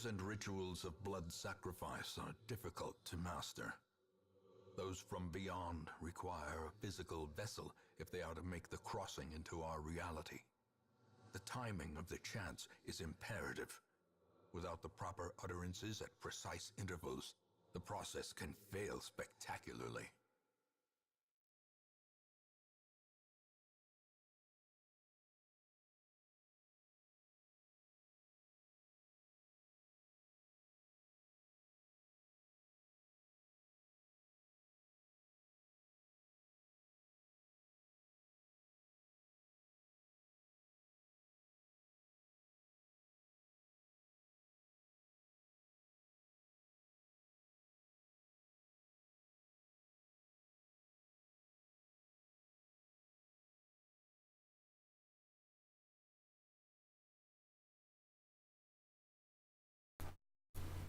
Prayers and rituals of blood sacrifice are difficult to master. Those from beyond require a physical vessel if they are to make the crossing into our reality. The timing of the chants is imperative. Without the proper utterances at precise intervals, the process can fail spectacularly.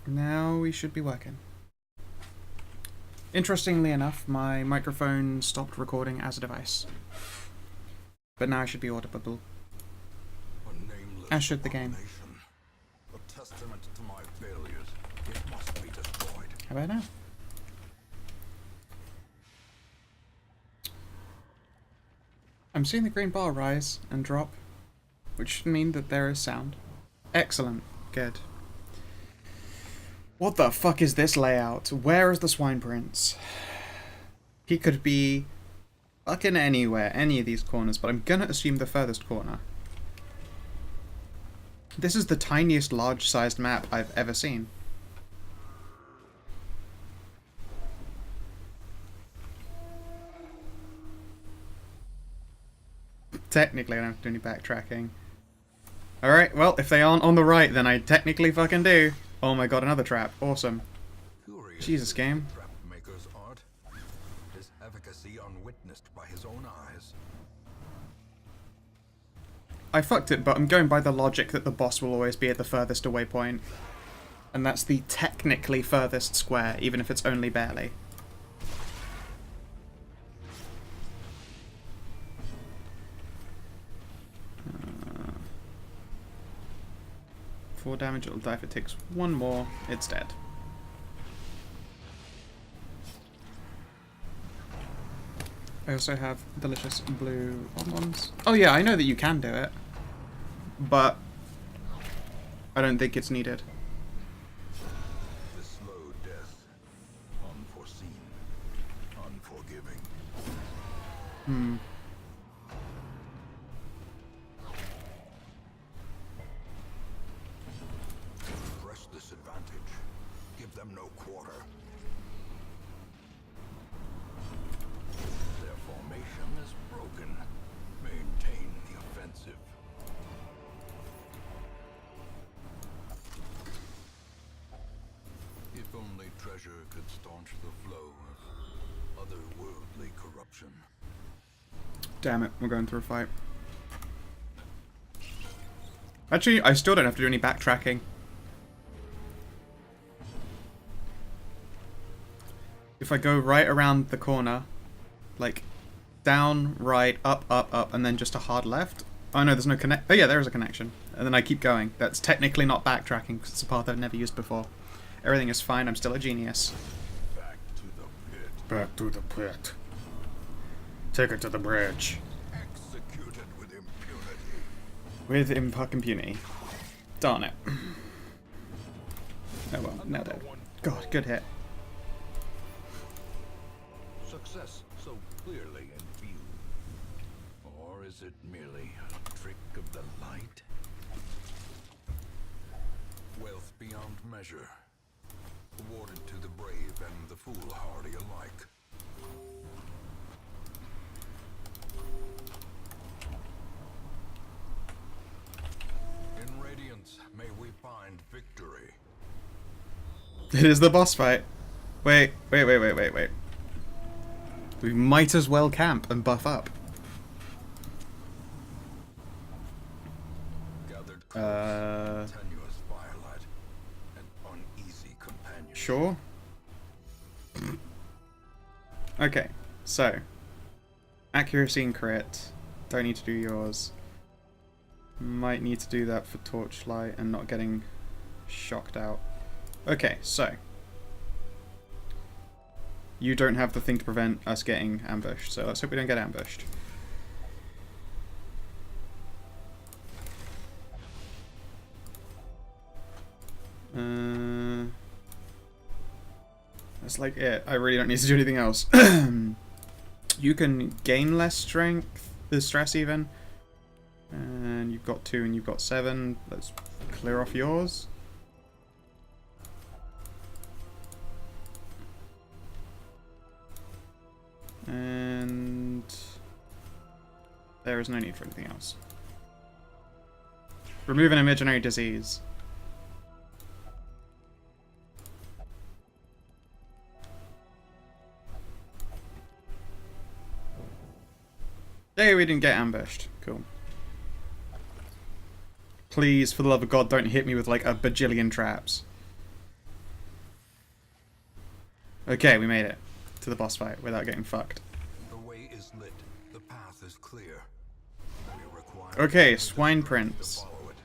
Now we should be working. Interestingly enough, my microphone stopped recording as a device. But now I should be audible. As should the game. A testament to my failures. It must be destroyed. How about now? I'm seeing the green bar rise and drop, which should mean that there is sound. Excellent. Good. What the fuck is this layout? Where is the Swine Prince? He could be fucking anywhere, any of these corners, but I'm gonna assume the furthest corner. This is the tiniest large-sized map I've ever seen. Technically, I don't have to do any backtracking. Alright, well, if they aren't on the right, then I technically fucking do. Oh my god, another trap. Awesome. Curious Jesus, game. trap maker's art. His efficacy unwitnessed by his own eyes. I fucked it, but I'm going by the logic that the boss will always be at the furthest away point. And that's the technically furthest square, even if it's only barely. Four damage, it'll die if it takes one more. It's dead. I also have delicious blue bonbons. Oh yeah, I know that you can do it. But I don't think it's needed. The slow death. Unforeseen. Unforgiving. Press this advantage. Give them no quarter. Their formation is broken. Maintain the offensive. If only treasure could staunch the flow of otherworldly corruption. Damn it, we're going through a fight. Actually, I still don't have to do any backtracking. If I go right around the corner, like down, right, up, up, up, and then just a hard left. Oh no, there's no connect. Oh yeah, there is a connection. And then I keep going. That's technically not backtracking because it's a path I've never used before. Everything is fine. I'm still a genius. Back to the pit. Back to the pit. Take it to the bridge. Executed with impunity. With impunity. Darn it. Oh well, now dead. God, good hit. Success so clearly in view. Or is it merely a trick of the light? Wealth beyond measure. Awarded to the brave and the foolhardy alike. In Radiance, may we find victory. It is the boss fight. Wait. We might as well camp and buff up. Gathered close, tenuous firelight, and uneasy companionship. Sure. Okay, so accuracy and crit. Don't need to do yours. Might need to do that for torchlight and not getting Shocked out. Okay, so. You don't have the thing to prevent us getting ambushed, so let's hope we don't get ambushed. That's like it. I really don't need to do anything else. You can gain less strength, the stress even. And you've got 2 and you've got 7. Let's clear off yours. And there is no need for anything else. Remove an imaginary disease. Hey, we didn't get ambushed. Cool. Please, for the love of God, don't hit me with like a bajillion traps. Okay, we made it to the boss fight without getting fucked. The way is lit. The path is clear. We require Okay, swine prints. to follow it.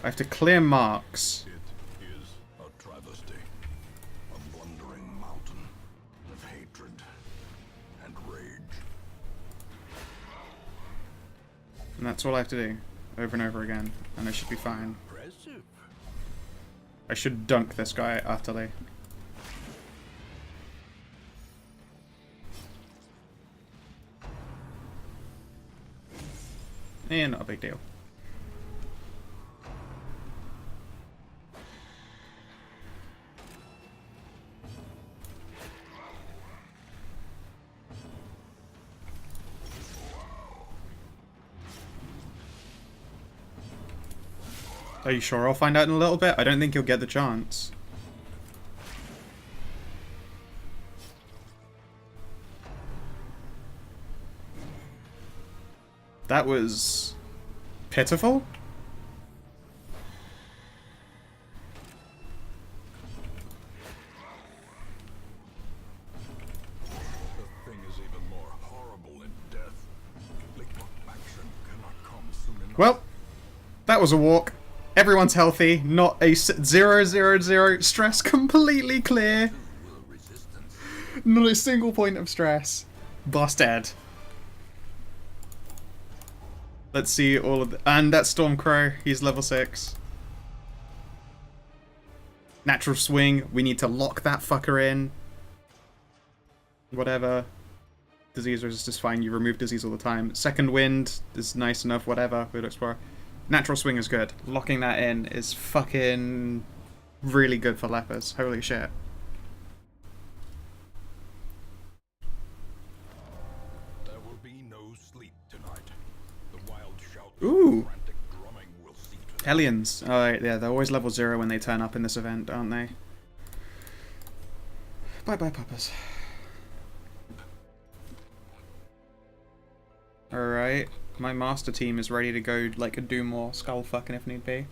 I have to clear marks. It is a travesty. A blundering mountain of hatred and rage. And that's all I have to do. Over and over again. And I should be fine. Impressive. I should dunk this guy utterly. Eh, not a big deal. Are you sure I'll find out in a little bit? I don't think you'll get the chance. That was pitiful. The thing is even more horrible in death. Liquefaction cannot come soon enough. Well, that was a walk. Everyone's healthy. Not a 0, stress completely clear. Will resistance. Not a single point of stress. Boss dead. Let's see all of the... And that's Stormcrow. He's level 6. Natural swing. We need to lock that fucker in. Whatever. Disease resist is fine. You remove disease all the time. Second wind is nice enough. Whatever. We'll explore. Natural swing is good. Locking that in is fucking really good for lepers. Holy shit. There will be no sleep tonight. The wild shouts Ooh. and frantic drumming will see to that. Hellions. Oh, yeah, they're always level 0 when they turn up in this event, aren't they? Bye-bye, Papas. Alright. My master team is ready to go, like, do more skull fucking if need be.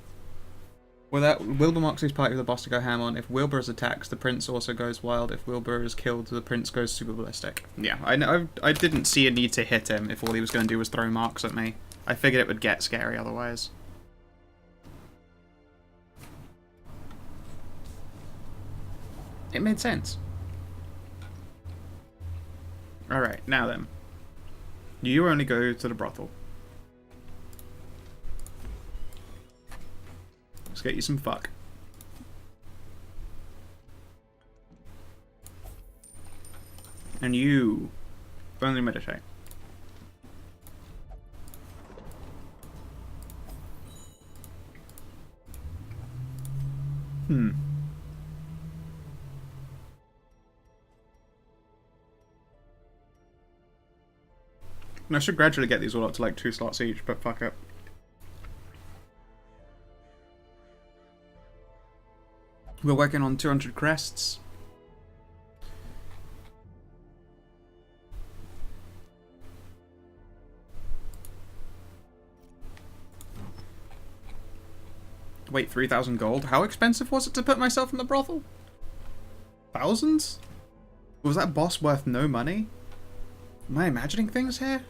Wilbur marks his party with the boss to go ham on. If Wilbur is attacked, the prince also goes wild. If Wilbur is killed, the prince goes super ballistic. Yeah, I know. I didn't see a need to hit him if all he was going to do was throw marks at me. I figured it would get scary otherwise. It made sense. Alright, now then. You only go to the brothel. Let's get you some fuck. And you only meditate. And I should gradually get these all up to like 2 slots each, but fuck it. We're working on 200 crests. Wait, 3,000 gold? How expensive was it to put myself in the brothel? Thousands? Was that boss worth no money? Am I imagining things here?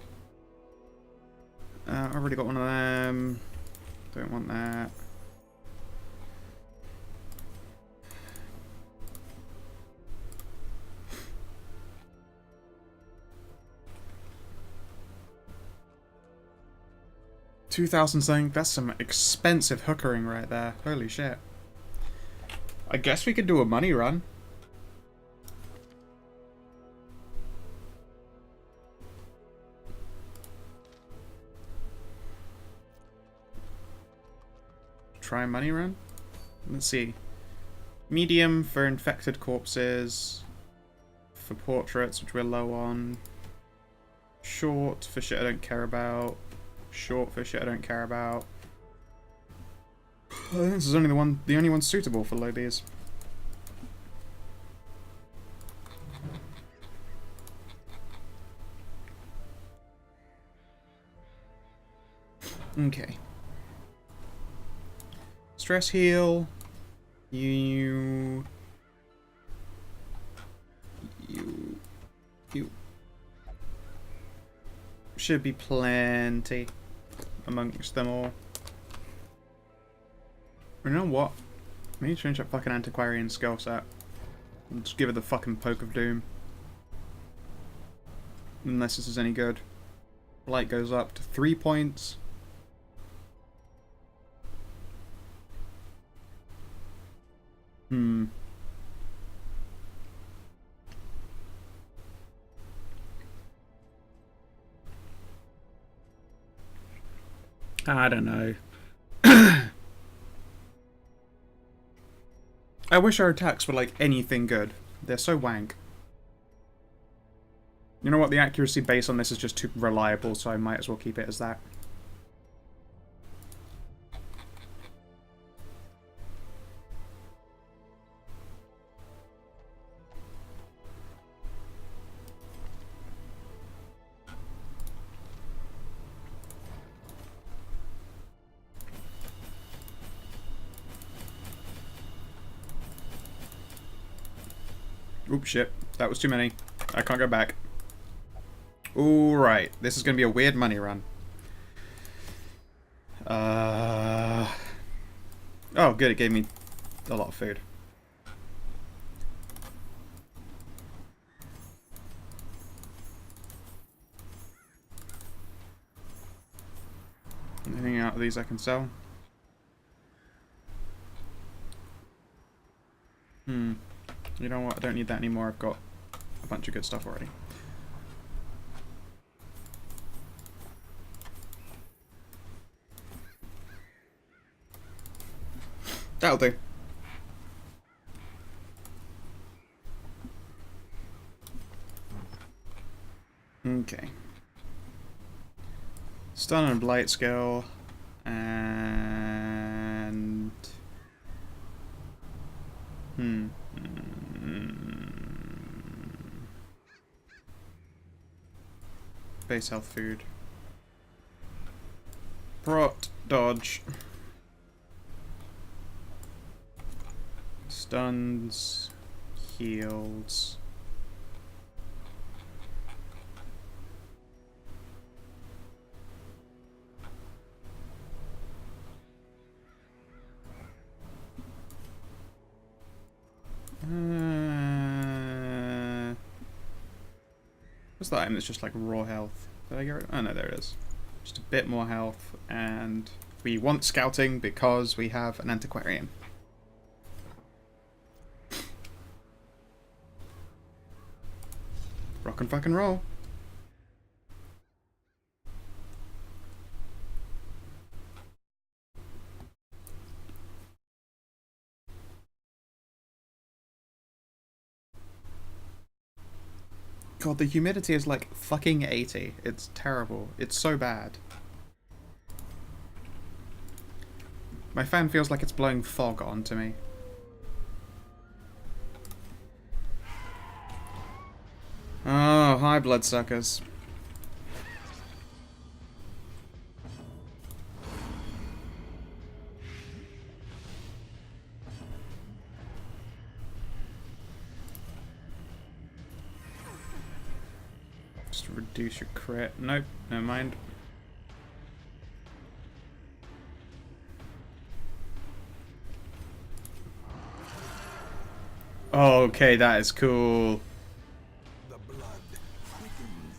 I've already got one of them. Don't want that. 2,000 something. That's some expensive hookering right there. Holy shit. I guess we could do a money run. Try money run? Let's see. Medium for infected corpses. For portraits, which we're low on. Short for shit I don't care about. Short for shit I don't care about. I think this is only the only one suitable for low Bs. Okay. Stress heal. You should be plenty amongst them all. You know what? We need to change that fucking antiquarian skill set. And just give it the fucking poke of doom. Unless this is any good. Light goes up to 3 points. I don't know. I wish our attacks were like anything good. They're so wank. You know what? The accuracy base on this is just too reliable, so I might as well keep it as that. Oops, shit. That was too many. I can't go back. Alright. This is going to be a weird money run. Oh, good. It gave me a lot of food. Anything out of these I can sell? You know what? I don't need that anymore. I've got a bunch of good stuff already. That'll do. Okay. Stun and blight skill. And... Base health food. Prot, dodge. Stuns, heals. What's that item that's just like raw health? Did I get rid of? Oh no, there it is. Just a bit more health, and we want scouting because we have an antiquarian. Rock and fucking roll. God, the humidity is like fucking 80. It's terrible. It's so bad. My fan feels like it's blowing fog onto me. Oh, hi, bloodsuckers. Just reduce your crit. Nope, never mind. Okay, that is cool. The blood quickens.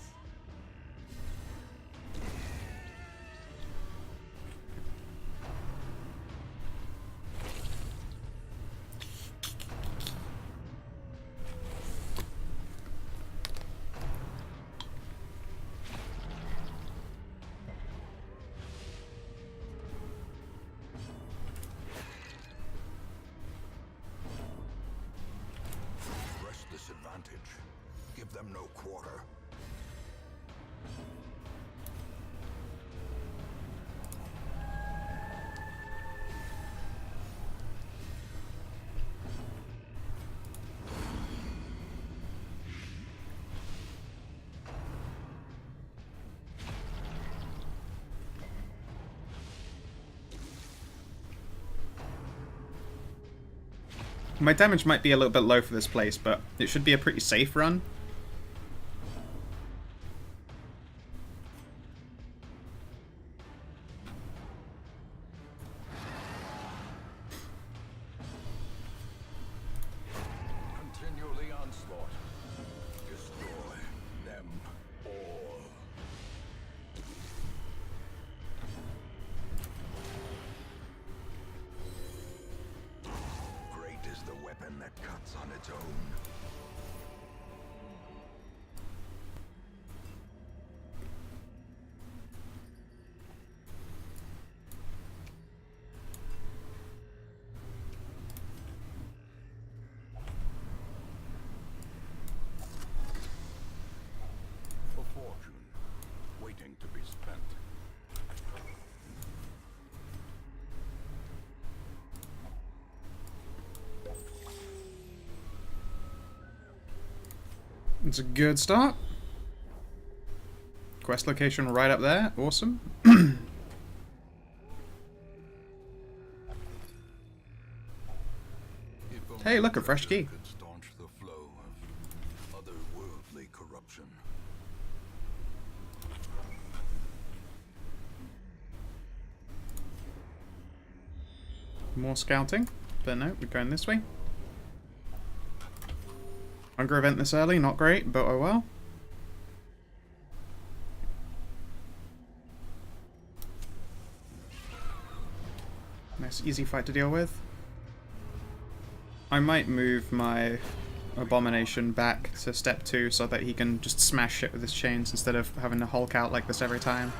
them no quarter. My damage might be a little bit low for this place, but it should be a pretty safe run. Continually onslaught. Destroy them all. Great is the weapon that cuts on its own. A fortune waiting to be spent. It's a good start. Quest location right up there. Awesome. Hey, look, a fresh key. Could staunch the flow of otherworldly corruption. More scouting. But no, we're going this way. Hunger event this early, not great, but oh well. Nice, easy fight to deal with. I might move my abomination back to step 2 so that he can just smash shit with his chains instead of having to Hulk out like this every time.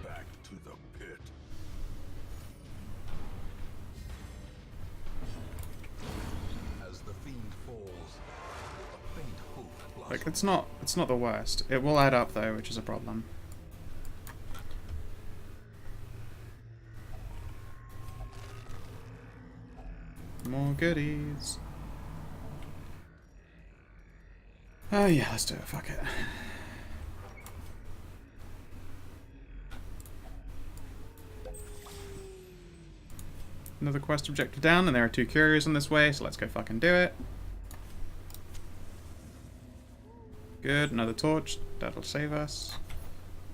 Back to the pit. As the fiend falls, a faint hope blossoms. Like, it's not the worst. It will add up though, which is a problem. More goodies. Oh yeah, let's do it. Fuck it. Another quest objective down, and there are 2 curios on this way, so let's go fucking do it. Good, another torch. That'll save us.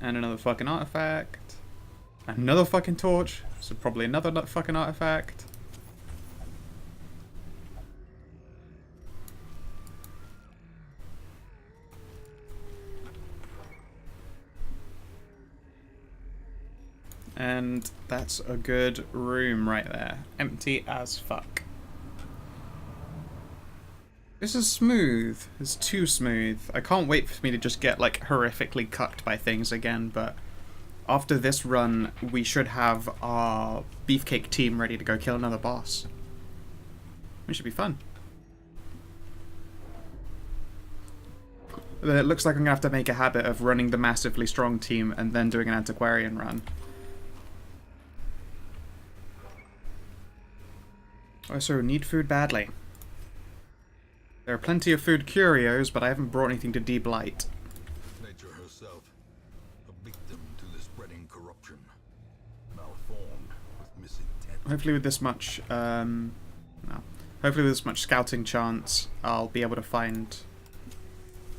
And another fucking artifact. Another fucking torch. So probably another fucking artifact. And that's a good room right there. Empty as fuck. This is smooth. It's too smooth. I can't wait for me to just get, like, horrifically cucked by things again, but after this run, we should have our beefcake team ready to go kill another boss. It should be fun. It looks like I'm gonna have to make a habit of running the massively strong team and then doing an antiquarian run. Also, need food badly. There are plenty of food curios, but I haven't brought anything to deblight. Nature herself, a victim to the spreading corruption, malformed with misintent. Hopefully with this much, no. Hopefully with this much scouting chance, I'll be able to find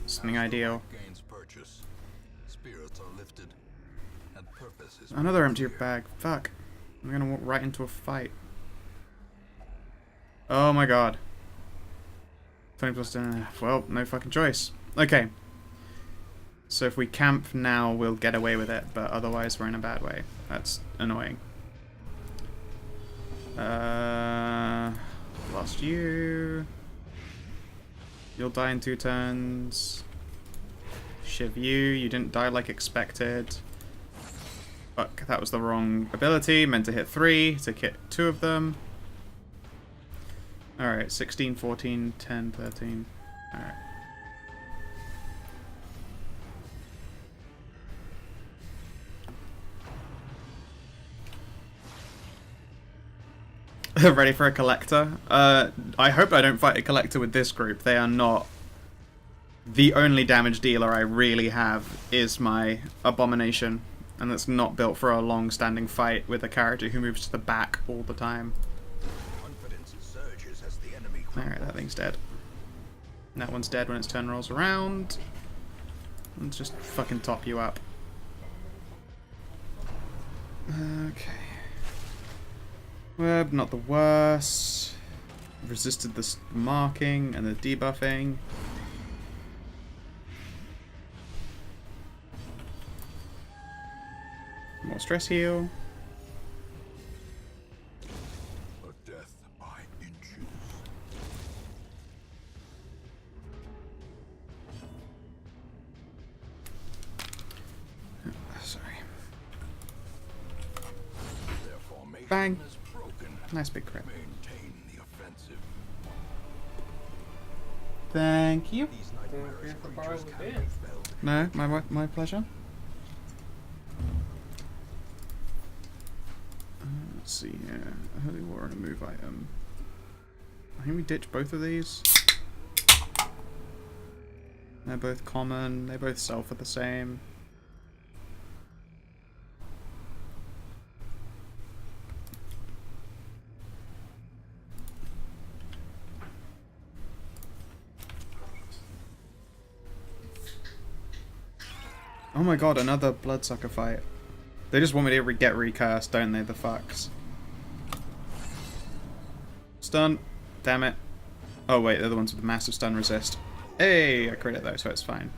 something ideal. Gains purchase, spirits are lifted, and purpose is Another empty clear. bag. Fuck. I'm gonna walk right into a fight. Oh my god. 20 plus, well, no fucking choice. Okay. So if we camp now, we'll get away with it, but otherwise we're in a bad way. That's annoying. Lost you. You'll die in 2 turns. Shiv you didn't die like expected. Fuck, that was the wrong ability. Meant to hit 3, to hit 2 of them. Alright, 16, 14, 10, 13. Alright. Ready for a collector? I hope I don't fight a collector with this group. They are not... The only damage dealer I really have is my Abomination. And that's not built for a long-standing fight with a character who moves to the back all the time. Alright, that thing's dead. And that one's dead when its turn rolls around. Let's just fucking top you up. Okay. Web, not the worst. Resisted the marking and the debuffing. More stress heal. A death by inches. Sorry. Bang. Nice big crit. Thank you. No, my pleasure. Let's see here. Holy War and a move item. I think we ditch both of these. They're both common. They both sell for the same. Oh my god, another Bloodsucker fight. They just want me to get recursed, don't they, the fucks? Stun. Damn it. Oh wait, they're the ones with the massive stun resist. Hey, I crit it though, so it's fine.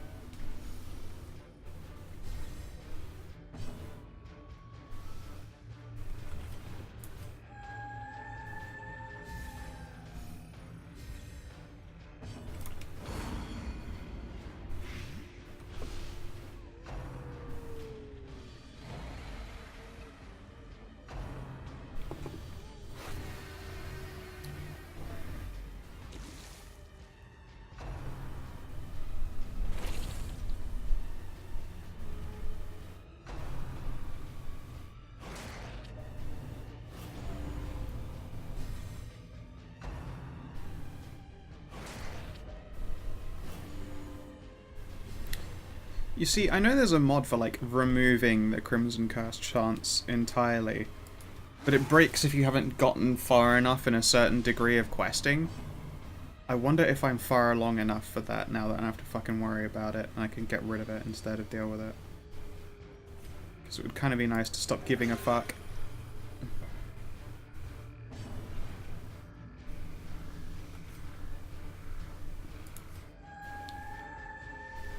You see, I know there's a mod for, like, removing the Crimson Curse chance entirely, but it breaks if you haven't gotten far enough in a certain degree of questing. I wonder if I'm far along enough for that now that I don't have to fucking worry about it, and I can get rid of it instead of deal with it. Because it would kind of be nice to stop giving a fuck.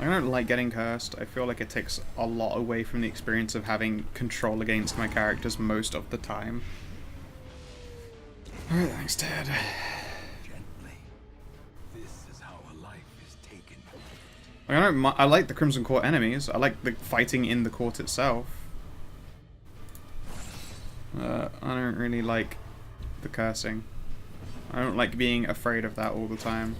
I don't like getting cursed. I feel like it takes a lot away from the experience of having control against my characters most of the time. Alright, thanks, Dad. Gently. This is how a life is taken. I like the Crimson Court enemies. I like the fighting in the court itself. I don't really like the cursing. I don't like being afraid of that all the time.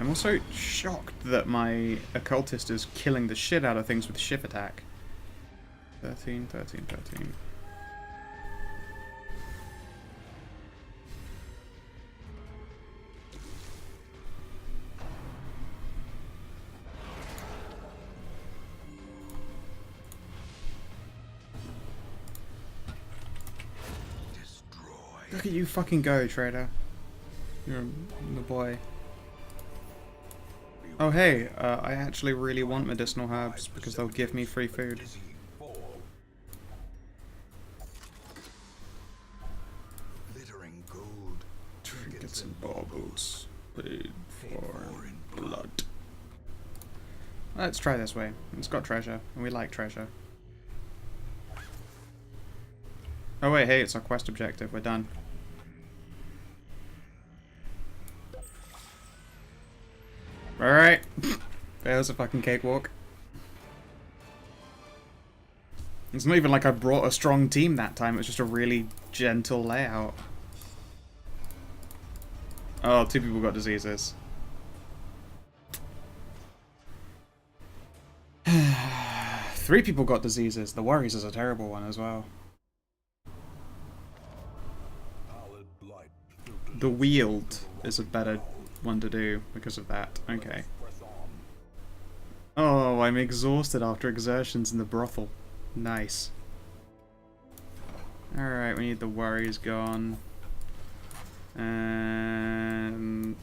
I'm also shocked that my occultist is killing the shit out of things with shift attack. 13, 13, 13. Look at you fucking go, trader. You're the boy. Oh hey, I actually really want medicinal herbs because they'll give me free food. Glittering gold. Trinkets and baubles, paid for in blood. Let's try this way. It's got treasure, and we like treasure. Oh wait, hey, it's our quest objective. We're done. Alright. That was a fucking cakewalk. It's not even like I brought a strong team that time, it was just a really gentle layout. Oh, 2 people got diseases. 3 people got diseases. The worries is a terrible one as well. The wield is a better one to do because of that. Okay. Oh, I'm exhausted after exertions in the brothel. Nice. Alright, we need the worries gone. And...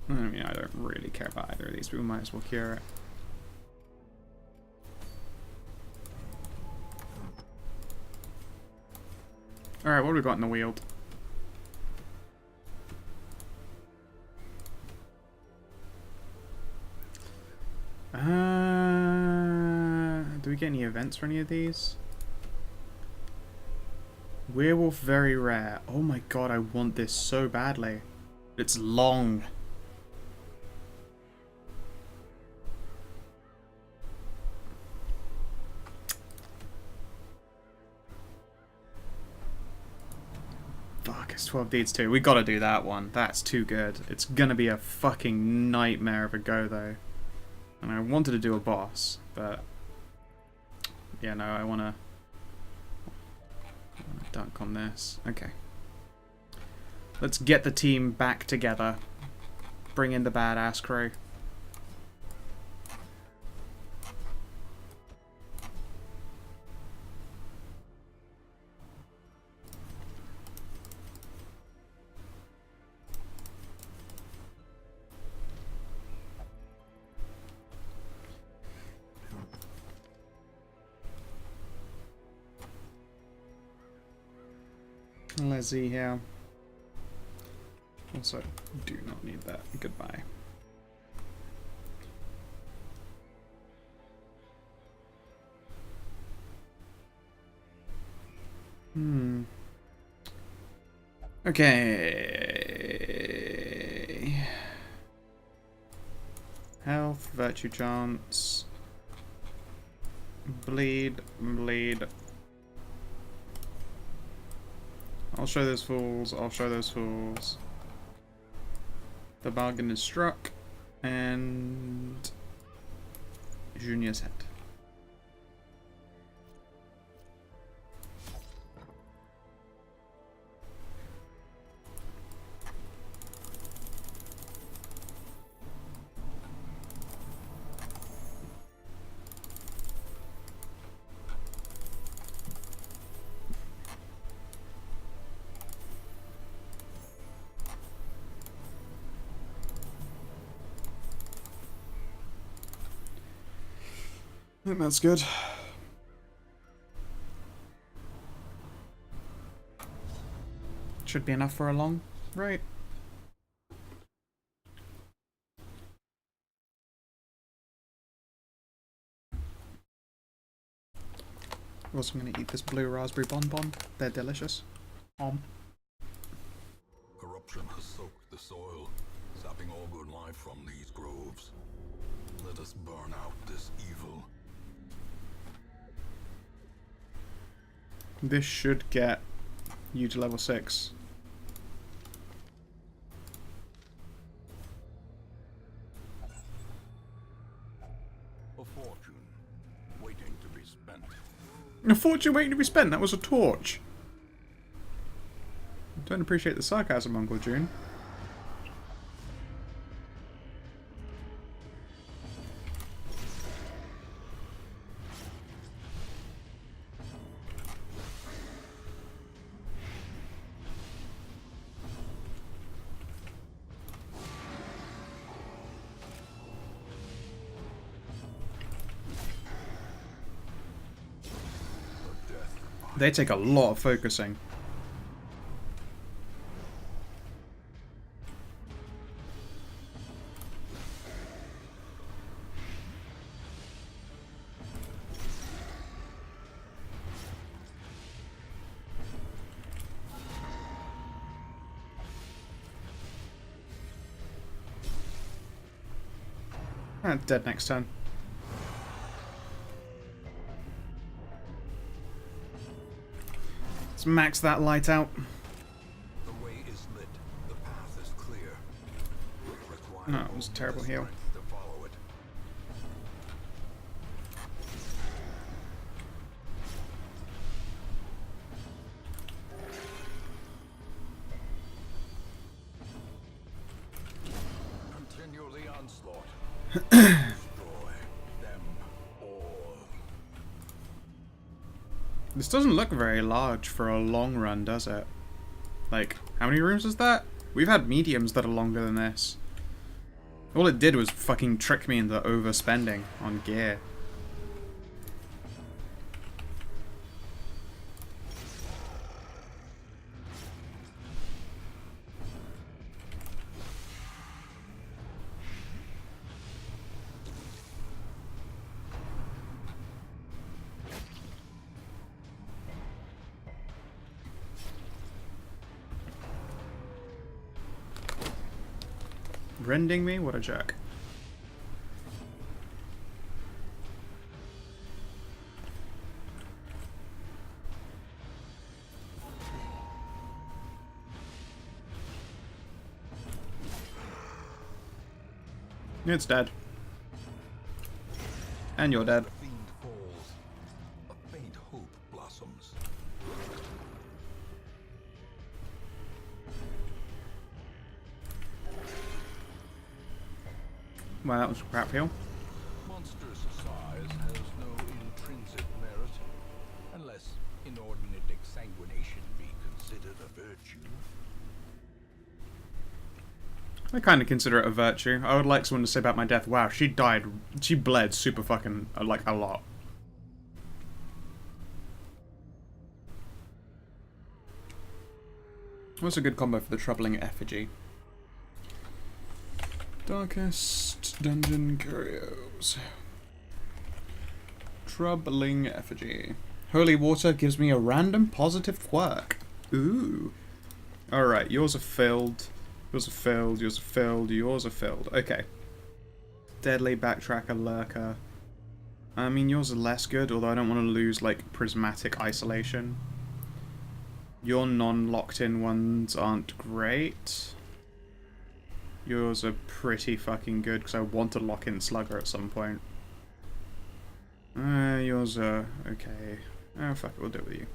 I mean, I don't really care about either of these, but we might as well cure it. Alright, what have we got in the wield? Do we get any events for any of these? Werewolf very rare. Oh my god, I want this so badly. It's long. Fuck, it's 12 deeds too. We gotta do that one. That's too good. It's gonna be a fucking nightmare of a go though. And I wanted to do a boss, but... yeah, no, I wanna dunk on this. Okay. Let's get the team back together. Bring in the badass crew. Let's see here. Also, do not need that. Goodbye. Okay. Health, virtue chance. Bleed, bleed. I'll show those fools, I'll show those fools. The bargain is struck, and Junior's head. I think that's good. Should be enough for a long, right? Also, I'm going to eat this blue raspberry bonbon. They're delicious. Corruption has soaked the soil, sapping all good life from these groves. Let us burn out this evil. This should get you to level 6. A fortune waiting to be spent. A fortune waiting to be spent? That was a torch. Don't appreciate the sarcasm, Uncle June. They take a lot of focusing. Dead next turn. Let's max that light out. The way is lit, the path is clear. Require No, it was a terrible heal. strength to follow it. Continue the onslaught. Destroy them all. This doesn't look very large for a long run, does it? Like, how many rooms is that? We've had mediums that are longer than this. All it did was fucking trick me into overspending on gear. Rending me? What a jerk. It's dead. And you're dead. The fiend falls. A faint hope blossoms. Well, that was a crap heal. Monstrous size has no intrinsic merit, unless inordinate exsanguination be considered a virtue. I kind of consider it a virtue. I would like someone to say about my death, wow, she died, she bled super fucking, like, a lot. What's a good combo for the Troubling Effigy? Darkest Dungeon Curios. Troubling Effigy. Holy Water gives me a random positive quirk. Ooh. Alright, yours are filled. Yours are filled, yours are filled, yours are filled. Okay. Deadly Backtracker Lurker. I mean, yours are less good, although I don't want to lose, like, Prismatic Isolation. Your non-locked-in ones aren't great. Yours are pretty fucking good, because I want to lock in Slugger at some point. Yours are okay. Oh, fuck it, we'll do it with you.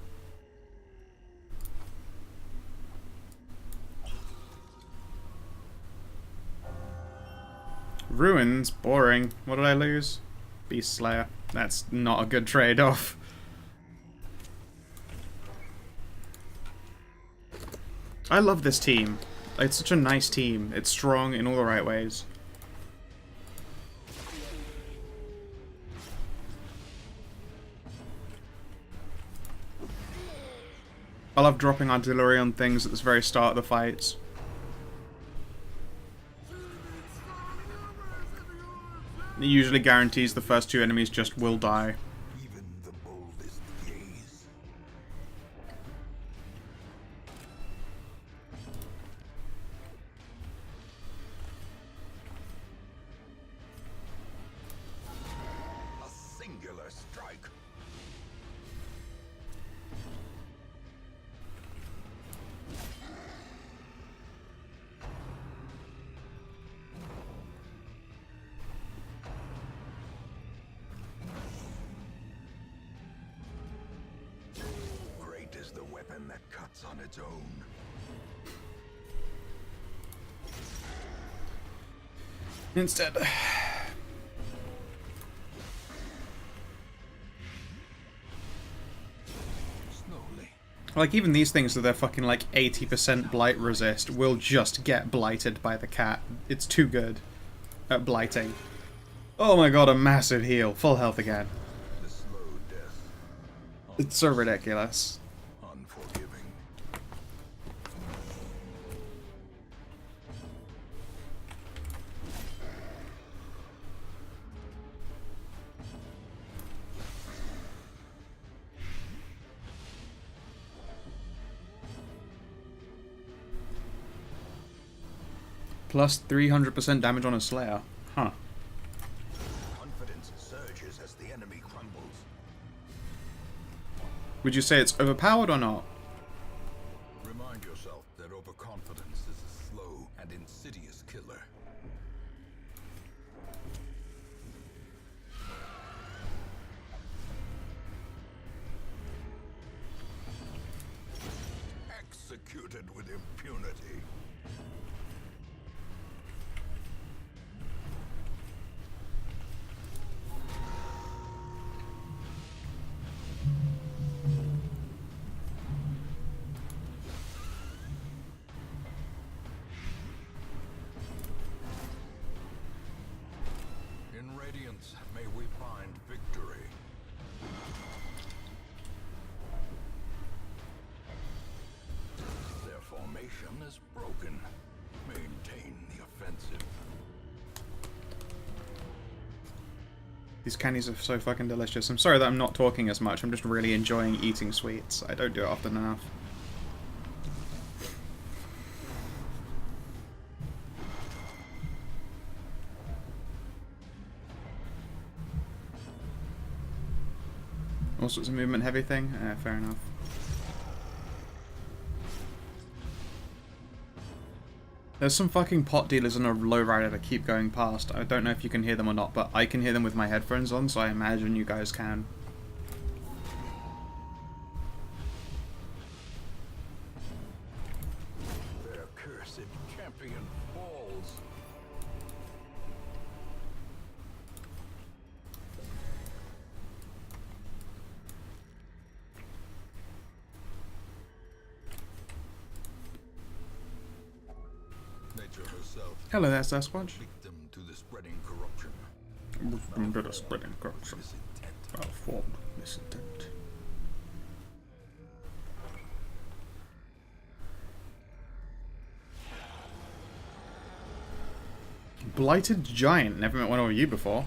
Ruins? Boring. What did I lose? Beast Slayer. That's not a good trade-off. I love this team. It's such a nice team. It's strong in all the right ways. I love dropping artillery on things at the very start of the fights. It usually guarantees the first two enemies just will die. Even the boldest gaze. A singular strike. Great is the weapon that cuts on its own. Instead. Slowly. Like, even these things that they're fucking like 80% blight resist will just get blighted by the cat. It's too good at blighting. Oh my god, a massive heal. Full health again. The slow death. It's so ridiculous. Unforgiving. Plus 300% damage on a Slayer. Huh. Confidence surges as the enemy crumbles. Would you say it's overpowered or not? Remind yourself that overconfidence Confidence is a slow and insidious killer. Executed with impunity. In Radiance, may we find victory. Their formation is broken. Maintain the offensive. These candies are so fucking delicious. I'm sorry that I'm not talking as much. I'm just really enjoying eating sweets. I don't do it often enough. All sorts of movement heavy thing? Fair enough. There's some fucking pot dealers on a lowrider that keep going past. I don't know if you can hear them or not, but I can hear them with my headphones on, so I imagine you guys can. Their cursed champion falls. Nature herself, Hello there, Sasquatch. victim to the spreading corruption. To the spreading corruption. This intent. Malformed this intent. Blighted Giant. Never met one of you before.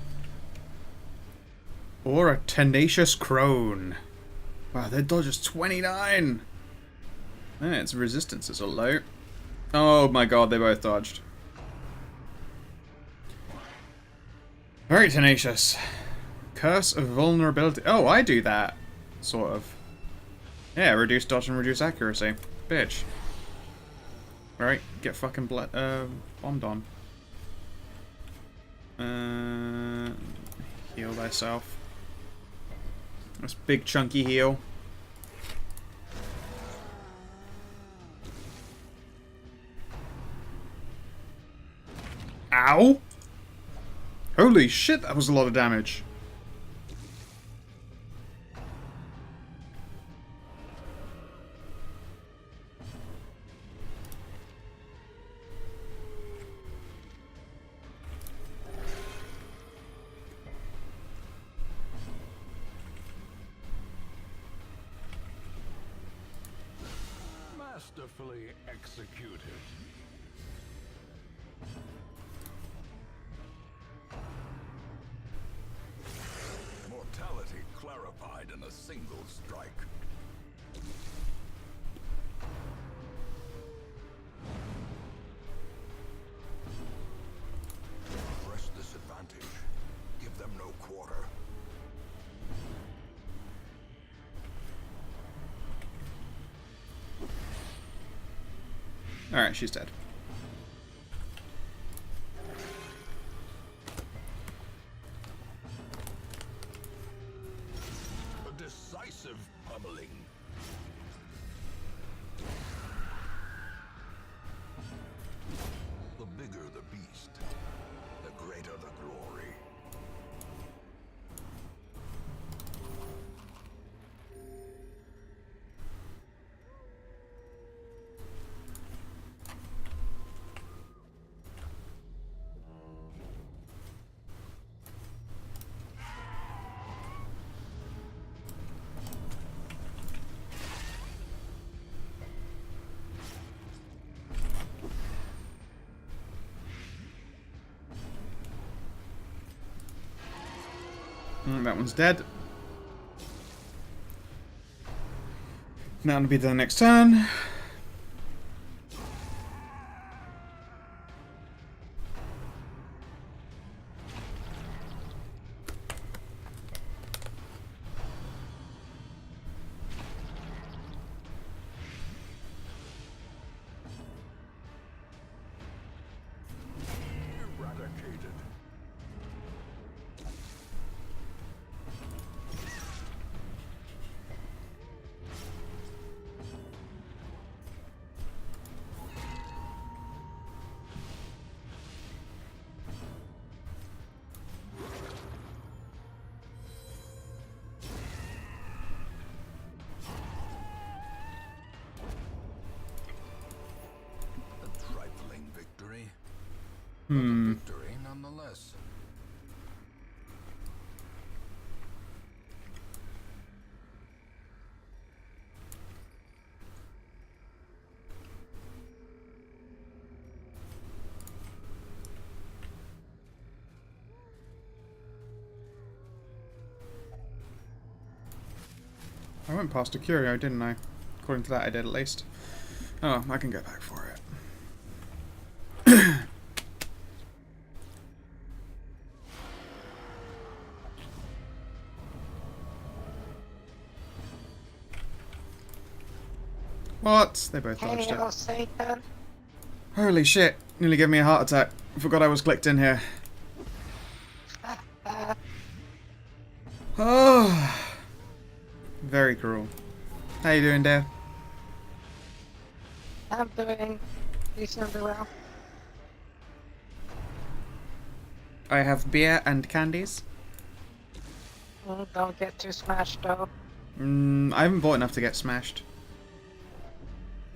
Or a Tenacious Crone. Wow, their dodge is 29! Its resistances are low. Oh my god, they both dodged. Very tenacious. Curse of Vulnerability. Oh, I do that. Sort of. Yeah, reduce dodge and reduce accuracy. Bitch. Alright, get fucking bombed on. Heal thyself. That's big chunky heal. Ow! Holy shit, that was a lot of damage. Masterfully executed. Mortality clarified in a single strike. Press this advantage. Give them no quarter. Alright, she's dead. A decisive pummeling. The bigger the beast, the greater the glory. That one's dead. Now it'll be the next turn. But a victory nonetheless. I went past a curio, didn't I? According to that, I did at least. Oh, I can go back for it. What? They both dodged it. Satan. Holy shit. Nearly gave me a heart attack. Forgot I was clicked in here. Oh. Very cruel. How you doing, Dad? I'm doing decently well. I have beer and candies. Don't get too smashed though. I haven't bought enough to get smashed.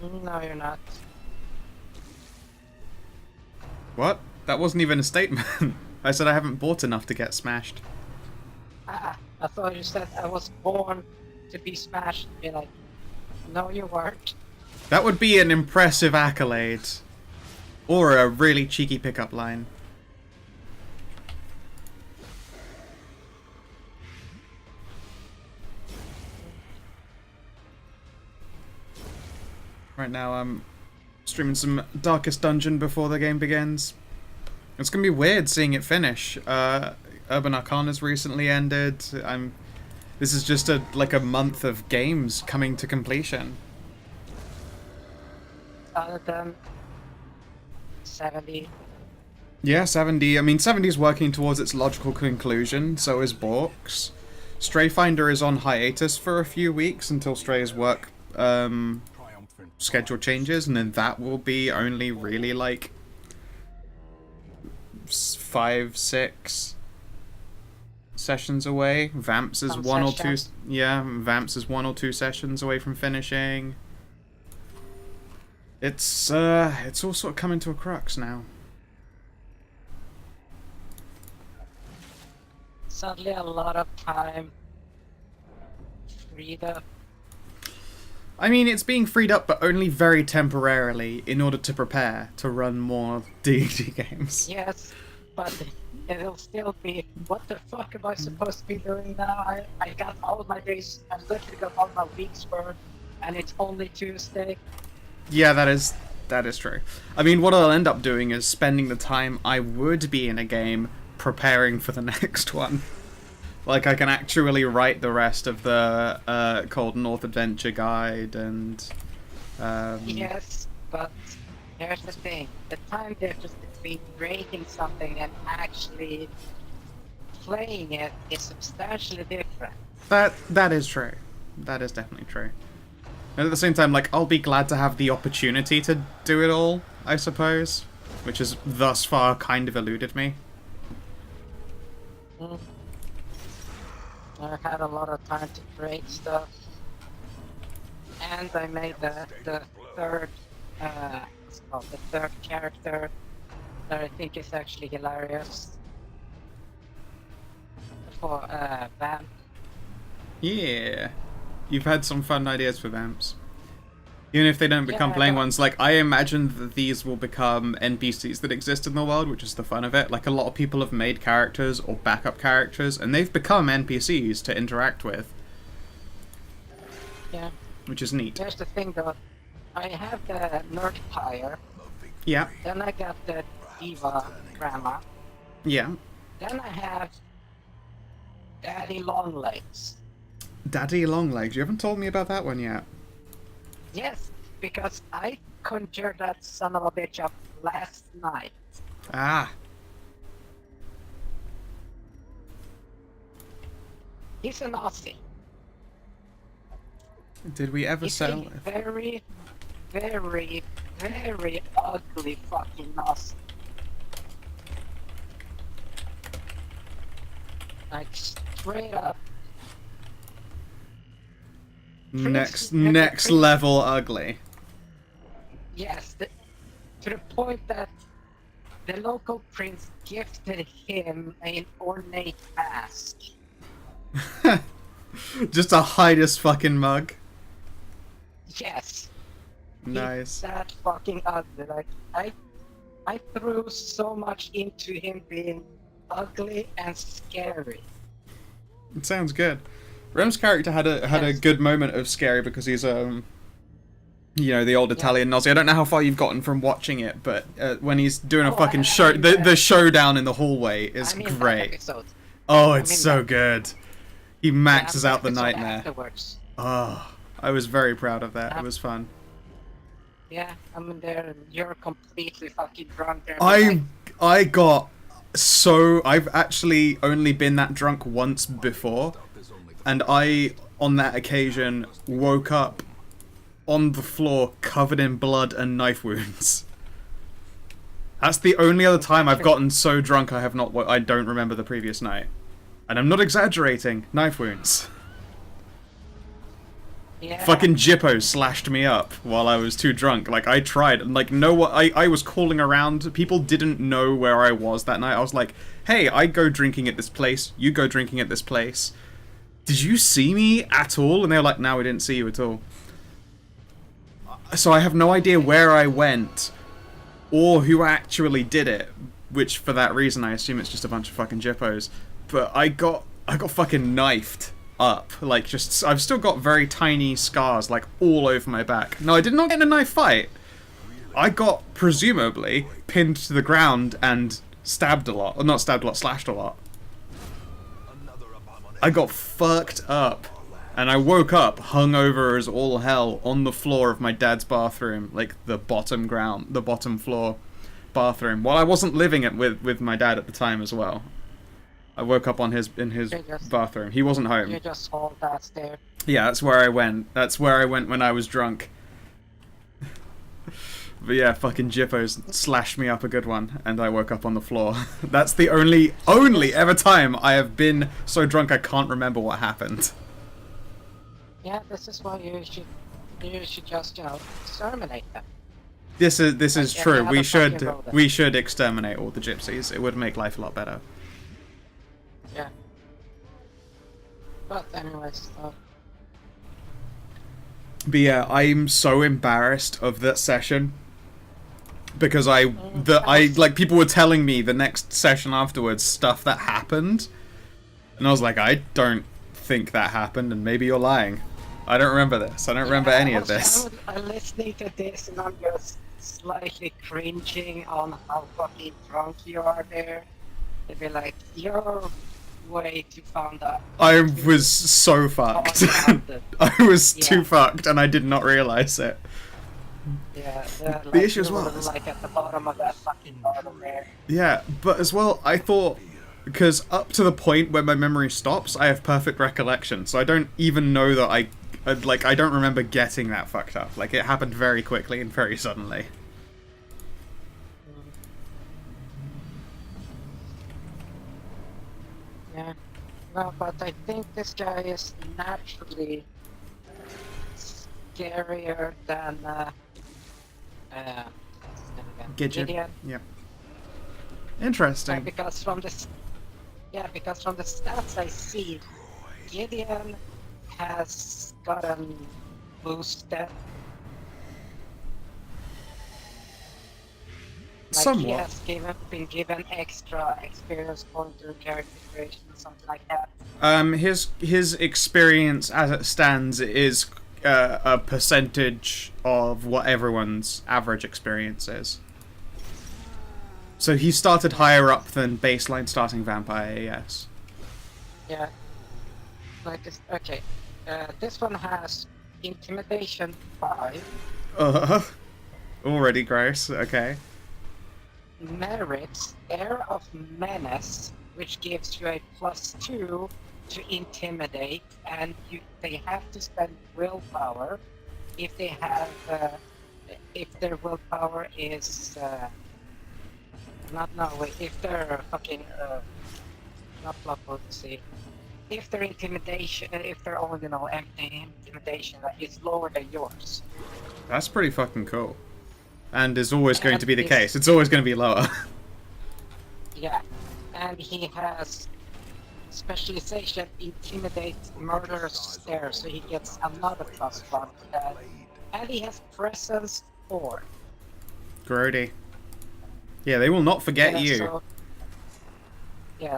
No, you're not. What? That wasn't even a statement. I said I haven't bought enough to get smashed. I thought you said I was born to be smashed. Be like, no, you weren't. That would be an impressive accolade. Or a really cheeky pickup line. Right now I'm streaming some Darkest Dungeon before the game begins. It's gonna be weird seeing it finish. Urban Arcana's recently ended. This is just like a month of games coming to completion. Other than 70. Yeah, 70. I mean, 70 is working towards its logical conclusion, so is Borks. Strayfinder is on hiatus for a few weeks until Stray's work schedule changes, and then that will be only really like 5, 6 sessions away. Vamps is Some 1 or 2. sessions. Yeah, Vamps is 1 or 2 sessions away from finishing. It's all sort of coming to a crux now. Suddenly a lot of time freed up. I mean, it's being freed up, but only very temporarily in order to prepare to run more D&D games. Yes, but it'll still be, what the fuck am I supposed to be doing now? I got all my days, I literally got all my weeks worth, and it's only Tuesday. Yeah, that is true. I mean, what I'll end up doing is spending the time I would be in a game preparing for the next one. Like, I can actually write the rest of the Cold North Adventure Guide and... Yes, but here's the thing. The time difference between creating something and actually playing it is substantially different. That is true. That is definitely true. And at the same time, like, I'll be glad to have the opportunity to do it all, I suppose. Which has thus far kind of eluded me. I had a lot of time to create stuff. And I made the third, what's it called, the third character that I think is actually hilarious. For, Vamp. Yeah. You've had some fun ideas for Vamps. Even if they don't become Yeah, playing but- ones, like, I imagine that these will become NPCs that exist in the world, which is the fun of it. Like, a lot of people have made characters or backup characters, and they've become NPCs to interact with, Yeah. which is neat. Here's the thing though. I have the Nerd Pyre, Yeah, then I got the Diva Grandma, yeah. then I have Daddy Longlegs. Daddy Longlegs, you haven't told me about that one yet. Yes, because I conjured that son of a bitch up last night. Ah, He's an Aussie. did we ever He's sell... a very, very, very ugly fucking Aussie. Like, straight up. Next Prince- level ugly. Yes, to the point that the local prince gifted him an ornate mask. Just to hide his fucking mug. Yes. Nice. He's that fucking ugly. Like, I threw so much into him being ugly and scary. It sounds good. Rem's character had a good moment of scary because he's you know, the old Italian Nazi. I don't know how far you've gotten from watching it, but when he's doing a fucking show, the showdown in the hallway is great. Oh, it's so good. He maxes out the nightmare. Afterwards. Oh, I was very proud of that. It was fun. Yeah, I'm in there and you're completely fucking drunk. There, I've actually only been that drunk once before, and I, on that occasion, woke up on the floor covered in blood and knife wounds. That's the only other time I've gotten so drunk I don't remember the previous night. And I'm not exaggerating, knife wounds. Yeah. Fucking Jippo slashed me up while I was too drunk. Like, I tried, and like, I was calling around. People didn't know where I was that night. I was like, hey, I go drinking at this place, you go drinking at this place. Did you see me at all? And they were like, no, we didn't see you at all. So I have no idea where I went, or who actually did it, which for that reason I assume it's just a bunch of fucking Jippos. But I got fucking knifed up. Like, just, I've still got very tiny scars, like, all over my back. No, I did not get in a knife fight. I got, presumably, pinned to the ground and stabbed a lot. Or not stabbed a lot, slashed a lot. I got fucked up. And I woke up hungover as all hell on the floor of my dad's bathroom, like the bottom floor bathroom. While I wasn't living with my dad at the time as well. I woke up in his bathroom. He wasn't home. You just hold that there. Yeah, that's where I went. That's where I went when I was drunk. But yeah, fucking Jippos slashed me up a good one, and I woke up on the floor. That's the only ever time I have been so drunk I can't remember what happened. Yeah, this is why you should just, you know, exterminate them. This is true. We should exterminate all the gypsies. It would make life a lot better. Yeah. But anyways, But yeah, I'm so embarrassed of that session because like people were telling me the next session afterwards stuff that happened, and I was like, I don't think that happened, and maybe you're lying. I don't remember this. I don't remember any of this. I'm listening to this and I'm just slightly cringing on how fucking drunk you are there. They'd be like, you're way too found up. I was so fucked. I was too fucked, and I did not realize it. Yeah, the like, issue as well is, like at the bottom of that fucking bottle there. Yeah, but as well, I thought, because up to the point where my memory stops, I have perfect recollection, so I don't even know that I don't remember getting that fucked up. Like, it happened very quickly and very suddenly. Yeah, no, but I think this guy is naturally scarier than Gideon. Yep. Interesting. Because from the stats I see, Gideon has gotten boosted. Like, somewhat. He has been given extra experience point through character creation, something like that. His experience as it stands is a percentage of what everyone's average experience is. So he started higher up than baseline starting vampire, yes. Yeah. Like, okay. This one has intimidation 5. Already gross, okay. Merits Air of Menace, which gives you a +2 to intimidate, and they have to spend willpower if they have if their willpower is if they're fucking not block potency. If their intimidation, if their own, empty intimidation is lower than yours. That's pretty fucking cool. And is always going to be the case. It's always going to be lower. Yeah, and he has specialization intimidate murderers there, so he gets another +1 to that. And he has presence 4. Grody. Yeah, they will not forget Yeah, you.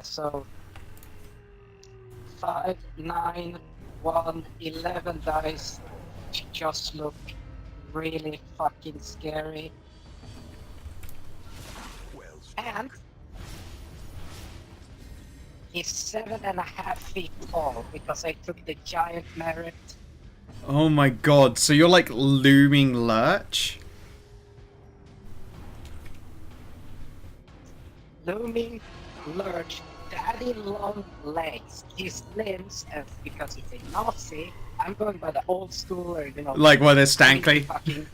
So 5, 9, 1, 11 dice just look really fucking scary. And he's 7.5 feet tall because I took the giant merit. Oh my god, so you're like looming Lurch? Looming Lurch, daddy long legs, his limbs, and because he's a Nazi, I'm going by the old schooler, you know. Like, what, they're stankly? Fucking,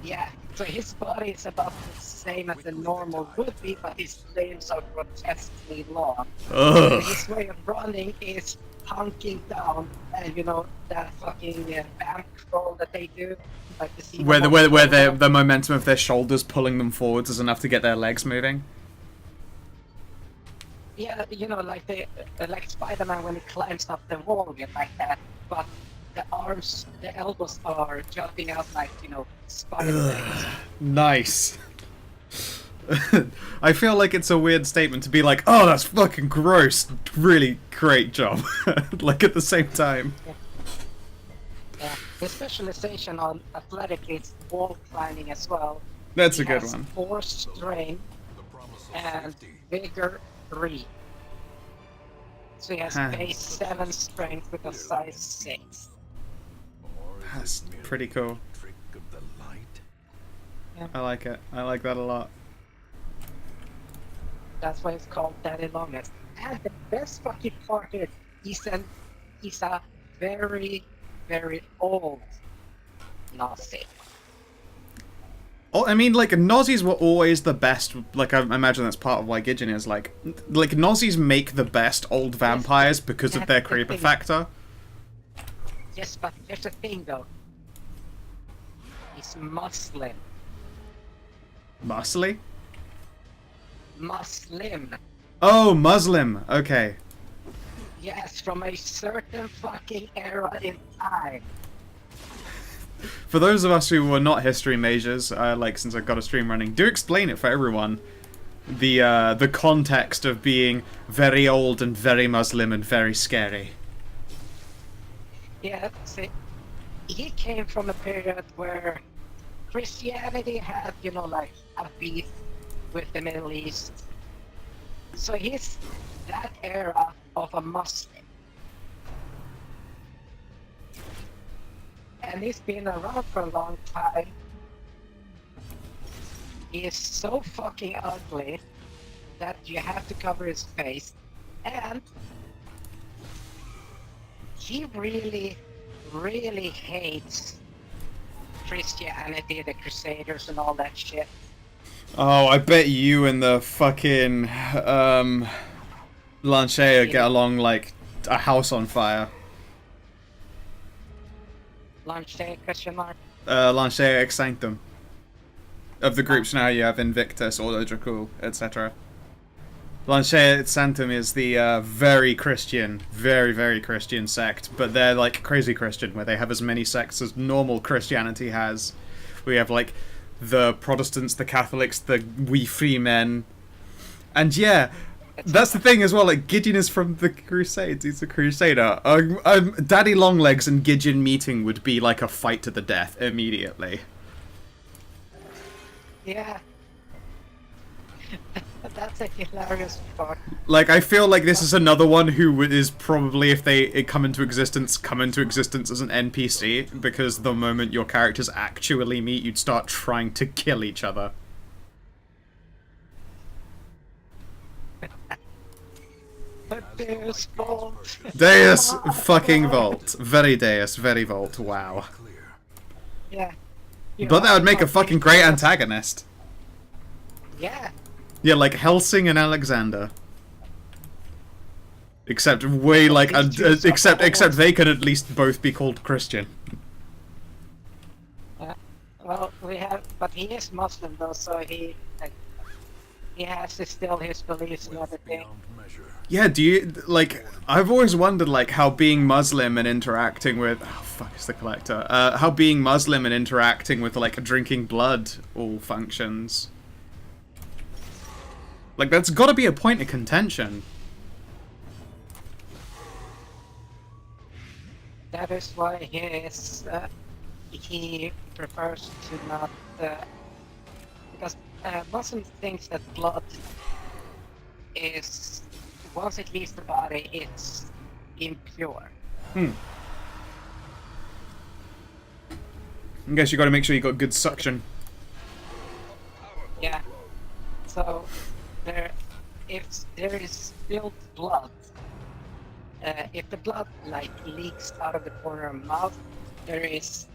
yeah, so his body is about the same as a normal would be, but his limbs are grotesquely long. Ugh. And his way of running is hunking down, and you know, that fucking bank roll that they do. Like the Where the momentum of their shoulders pulling them forwards is enough to get their legs moving. Yeah, you know, like like Spider-Man when he climbs up the wall, get like that. But the arms, the elbows are jumping out like, you know, spider legs. Nice. I feel like it's a weird statement to be like, oh, that's fucking gross. Really great job. Like at the same time. Yeah, his specialization on athletic is wall climbing as well. That's He a good has one. 4 strength and vigor 3. So he has Huh. base 7 strength with a size 6. That's pretty cool. Trick of the light. I like it. I like that a lot. That's why it's called Daddy Longest. And the best fucking part is he's a very, very old Nazi. Oh, I mean, like, Nazis were always the best. Like, I imagine that's part of why Gideon is like Nazis make the best old vampires because of their That's the creeper thing. factor. Yes, but here's the thing though. He's Muslim. Muscly? Muslim. Oh, Muslim. Okay. Yes, from a certain fucking era in time. For those of us who were not history majors, like since I've got a stream running, do explain it for everyone. The context of being very old and very Muslim and very scary. Yeah, see, he came from a period where Christianity had, you know, like a beef with the Middle East. So he's that era of a Muslim. And he's been around for a long time. He is so fucking ugly that you have to cover his face. And he really, really hates Christianity, the Crusaders, and all that shit. Oh, I bet you and the fucking Lancea get along like a house on fire. Launch day, question mark. Lancea ex Sanctum. Of the groups now you have Invictus, Ordo Dracul, etc. Lancea ex Sanctum is the very Christian, very, very Christian sect, but they're like crazy Christian, where they have as many sects as normal Christianity has. We have like the Protestants, the Catholics, the We Free Men. And yeah, that's the thing as well, like Gideon is from the Crusades, he's a Crusader. Daddy Longlegs and Gideon meeting would be like a fight to the death immediately. Yeah. That's a hilarious part. Like, I feel like this is another one who is probably, if they come into existence as an NPC, because the moment your characters actually meet, you'd start trying to kill each other. Deus Vault. Deus fucking Vault. Very Deus, very Vault, wow. Clear. Yeah. But that would make a fucking great antagonist. Yeah. Yeah, like Helsing and Alexander. Except way like, except they could at least both be called Christian. Well, we have, but he is Muslim though, so he. he has to still his beliefs and Wealth everything. beyond measure. Yeah, do you, like, I've always wondered, like, how being Muslim and interacting with, oh, fuck, it's the collector, how being Muslim and interacting with, like, drinking blood all functions. Like, that's gotta be a point of contention. That is why he prefers to not, because Muslim thinks that blood is, once it leaves the body, it's impure. I guess you gotta make sure you got good suction. Yeah. So if there is spilled blood, if the blood like leaks out of the corner of the mouth, it's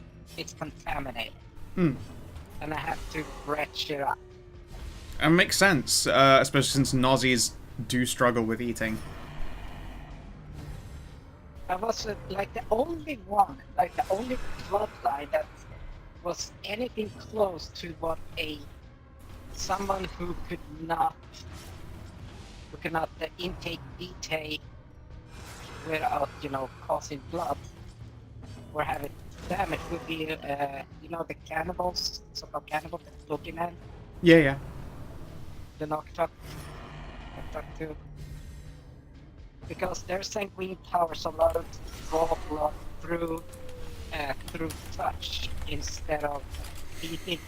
contaminated. And I have to retch it up. It makes sense, especially since Nazis do struggle with eating. I was like the only bloodline that was anything close to what someone who could not intake beta without causing blood or having damage would be the cannibals, so-called cannibals, the boogeyman, Yeah. the Nocturne too. Because their sanguine powers allow them to draw blood through touch instead of eating.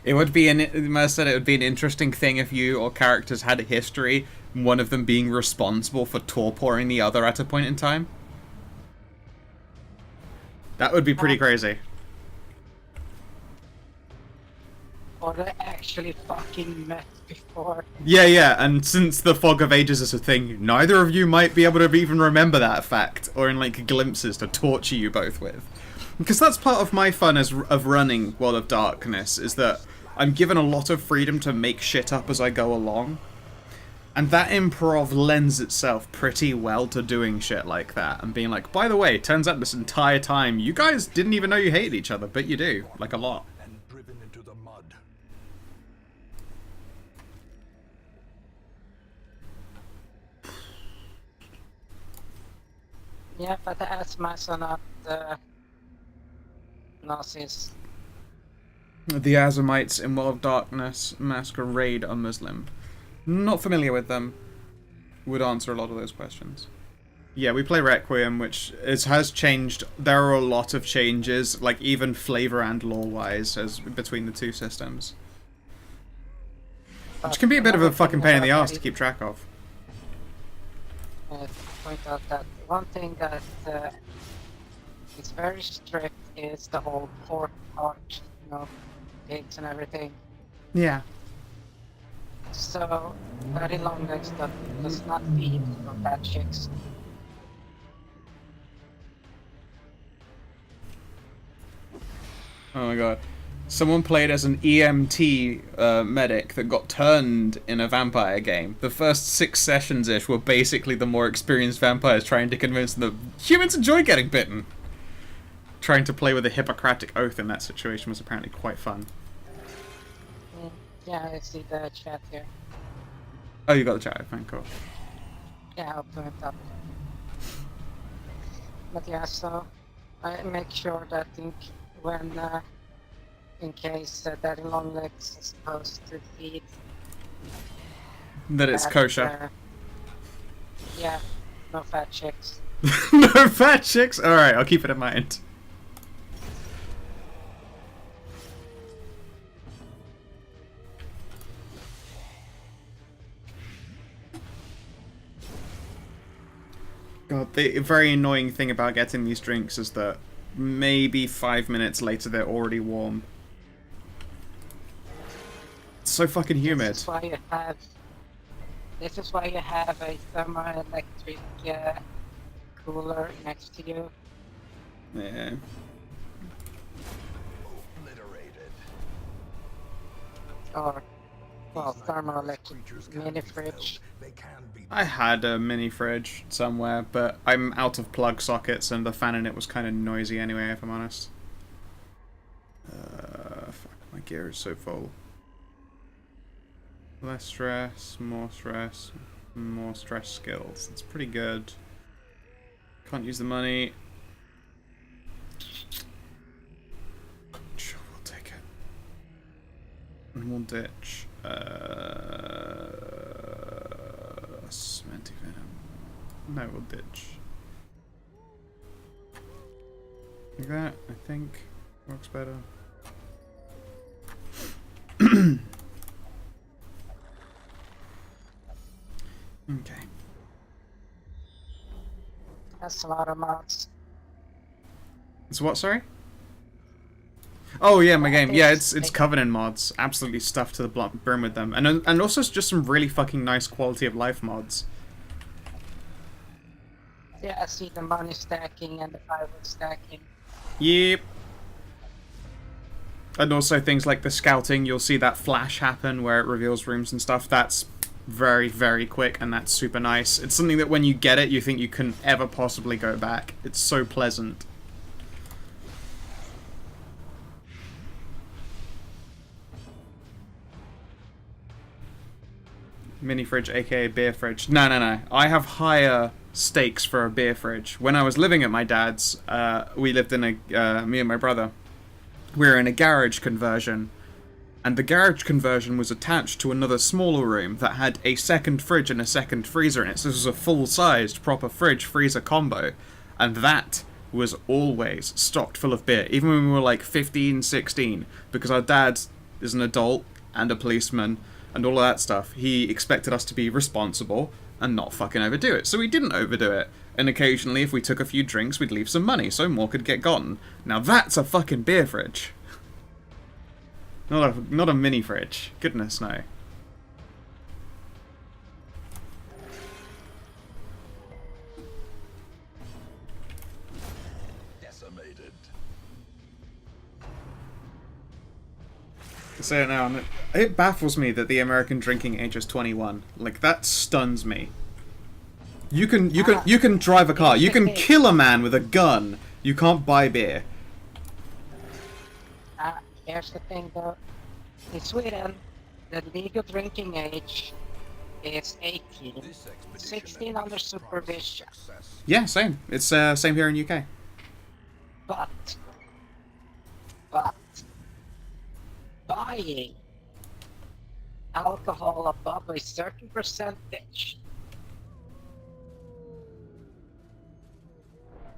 It would be it would be an interesting thing if you or characters had a history, one of them being responsible for torporing the other at a point in time. That would be pretty crazy. Or they actually fucking met before. Yeah, and since the Fog of Ages is a thing, neither of you might be able to even remember that fact, or in like glimpses to torture you both with. Because that's part of my fun of running World of Darkness, is that I'm given a lot of freedom to make shit up as I go along. And that improv lends itself pretty well to doing shit like that, and being like, by the way, turns out this entire time, you guys didn't even know you hated each other, but you do, like a lot. And driven into the mud. Yeah, but the Asmas are not Nazis. The Azamites in World of Darkness masquerade are Muslim. Not familiar with them. Would answer a lot of those questions. Yeah, we play Requiem, which has changed. There are a lot of changes, like even flavor and lore-wise, as between the two systems. Which can be a bit of a fucking pain in the ass to keep track of. Point out that one thing that is very strict is the whole pork part, pigs and everything. Yeah. So, very long legs that does not feed from bad chicks. Oh my god. Someone played as an EMT medic that got turned in a vampire game. The first 6 sessions-ish were basically the more experienced vampires trying to convince them that humans enjoy getting bitten. Trying to play with a Hippocratic oath in that situation was apparently quite fun. Yeah, I see the chat here. Oh, you got the chat, fine, cool. Yeah, I'll put it up. But yeah, so I make sure that in case Daddy Longlegs is supposed to feed, That it's kosher. Yeah, no fat chicks. No fat chicks? Alright, I'll keep it in mind. God, the very annoying thing about getting these drinks is that maybe 5 minutes later they're already warm. It's so fucking humid. This is why you have a thermoelectric cooler next to you. Yeah. Obliterated. Or well, thermoelectric mini fridge. I had a mini fridge somewhere, but I'm out of plug sockets and the fan in it was kind of noisy anyway, if I'm honest. Fuck, my gear is so full. Less stress, more stress skills. That's pretty good. Can't use the money. Sure, we'll take it. And we'll ditch. Cementy venom. No, we'll ditch. Like that, I think. Works better. Okay. That's a lot of mods. It's what, sorry? Oh yeah, my game. Yeah, it's It's covered in mods. Absolutely stuffed to the brim with them, and also just some really fucking nice quality of life mods. Yeah, I see the money stacking and the fiber stacking. Yep. And also things like the scouting. You'll see that flash happen where it reveals rooms and stuff. That's very, very quick, and that's super nice. It's something that when you get it, you think you couldn't ever possibly go back. It's so pleasant. Mini fridge, aka beer fridge. No. I have higher stakes for a beer fridge. When I was living at my dad's, we lived in a, me and my brother, we were in a garage conversion. And the garage conversion was attached to another smaller room that had a second fridge and a second freezer in it. So this was a full-sized, proper fridge-freezer combo. And that was always stocked full of beer, even when we were like 15, 16. Because our dad is an adult and a policeman and all of that stuff. He expected us to be responsible and not fucking overdo it. So we didn't overdo it. And occasionally, if we took a few drinks, we'd leave some money so more could get gotten. Now that's a fucking beer fridge. Not a mini fridge. Goodness no. Decimated. So now, it baffles me that the American drinking age is 21. Like, that stuns me. You can drive a car. You can kill a man with a gun. You can't buy beer. Here's the thing though. In Sweden, the legal drinking age is 18. 16 under supervision. Yeah, same. It's same here in UK. But buying alcohol above a certain percentage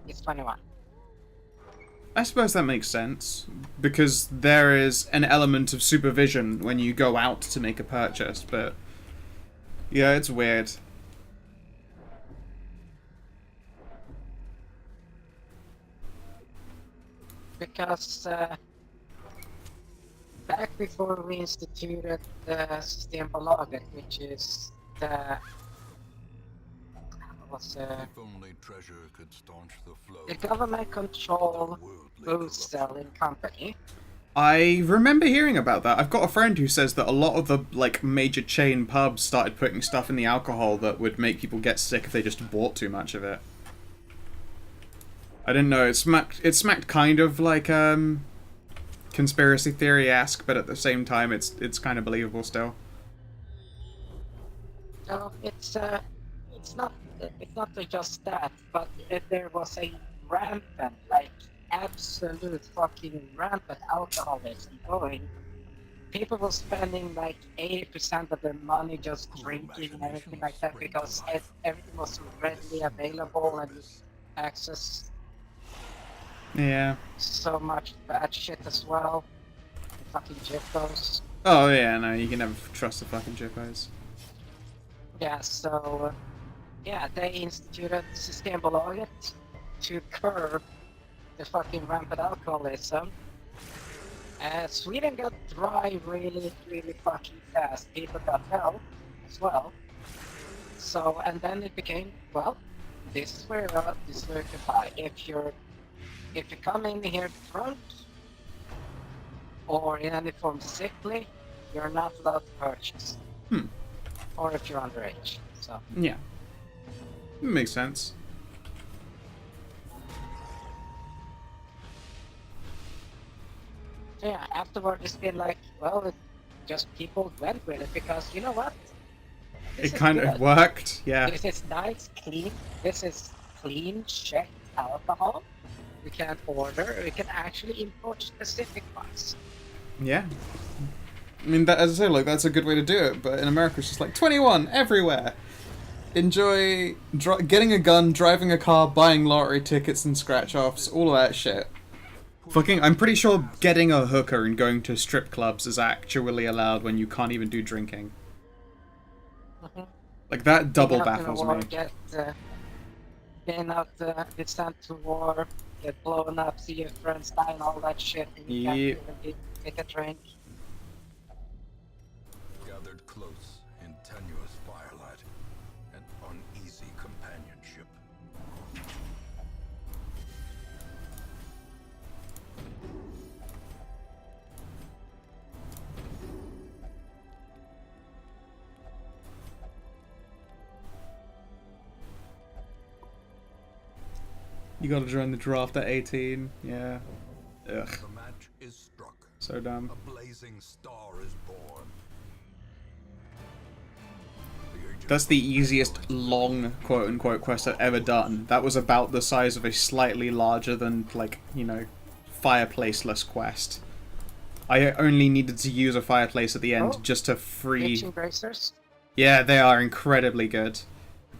is 21. I suppose that makes sense, because there is an element of supervision when you go out to make a purchase, but yeah, it's weird. Because back before we instituted the Systembolaget, which is the If only treasure could staunch the flow. the government-controlled booze-selling company. I remember hearing about that. I've got a friend who says that a lot of the like major chain pubs started putting stuff in the alcohol that would make people get sick if they just bought too much of it. I didn't know. It smacked kind of like conspiracy theory-esque, but at the same time it's kind of believable still. No, it's not just that, but there was a rampant, like absolute fucking rampant alcoholism going. People were spending like 80% of their money just drinking and everything like that because everything was readily available and access. Yeah. So much bad shit as well. The fucking gyppos. Oh yeah, no, you can never trust the fucking gyppos. Yeah, so yeah, they instituted Systembolaget to curb the fucking rampant alcoholism. Sweden got dry really, really fucking fast. People got help as well. So, and then it became, well, this is where you can buy. If you come in here drunk or in any form sickly, you're not allowed to purchase. Hmm. Or if you're underage. So Yeah. Makes sense. yeah, afterward it's been like, well, it just people went with it because you know what? This It is kind of good. worked, yeah. This is nice, clean. This is clean, checked alcohol. We can order. We can actually import specific ones. Yeah. I mean, that, as I say, like, that's a good way to do it, but in America it's just like, 21, everywhere! Enjoy getting a gun, driving a car, buying lottery tickets and scratch-offs, all of that shit. Fucking, I'm pretty sure getting a hooker and going to strip clubs is actually allowed when you can't even do drinking. Like, that double Get out in baffles war, me. Get out, get sent to war, get blown up, see your friends die and all that shit, and you can't Yep. even take a drink. Gathered close in tenuous firelight, an uneasy companionship. You gotta join the draft at 18, yeah. Ugh, The match is struck. so dumb. A blazing star is born. The agent That's the easiest long quote-unquote quest I've ever done. That was about the size of a slightly larger than, like, you know, fireplaceless quest. I only needed to use a fireplace at the end Oh, just to free... Itching bracers. Yeah, they are incredibly good.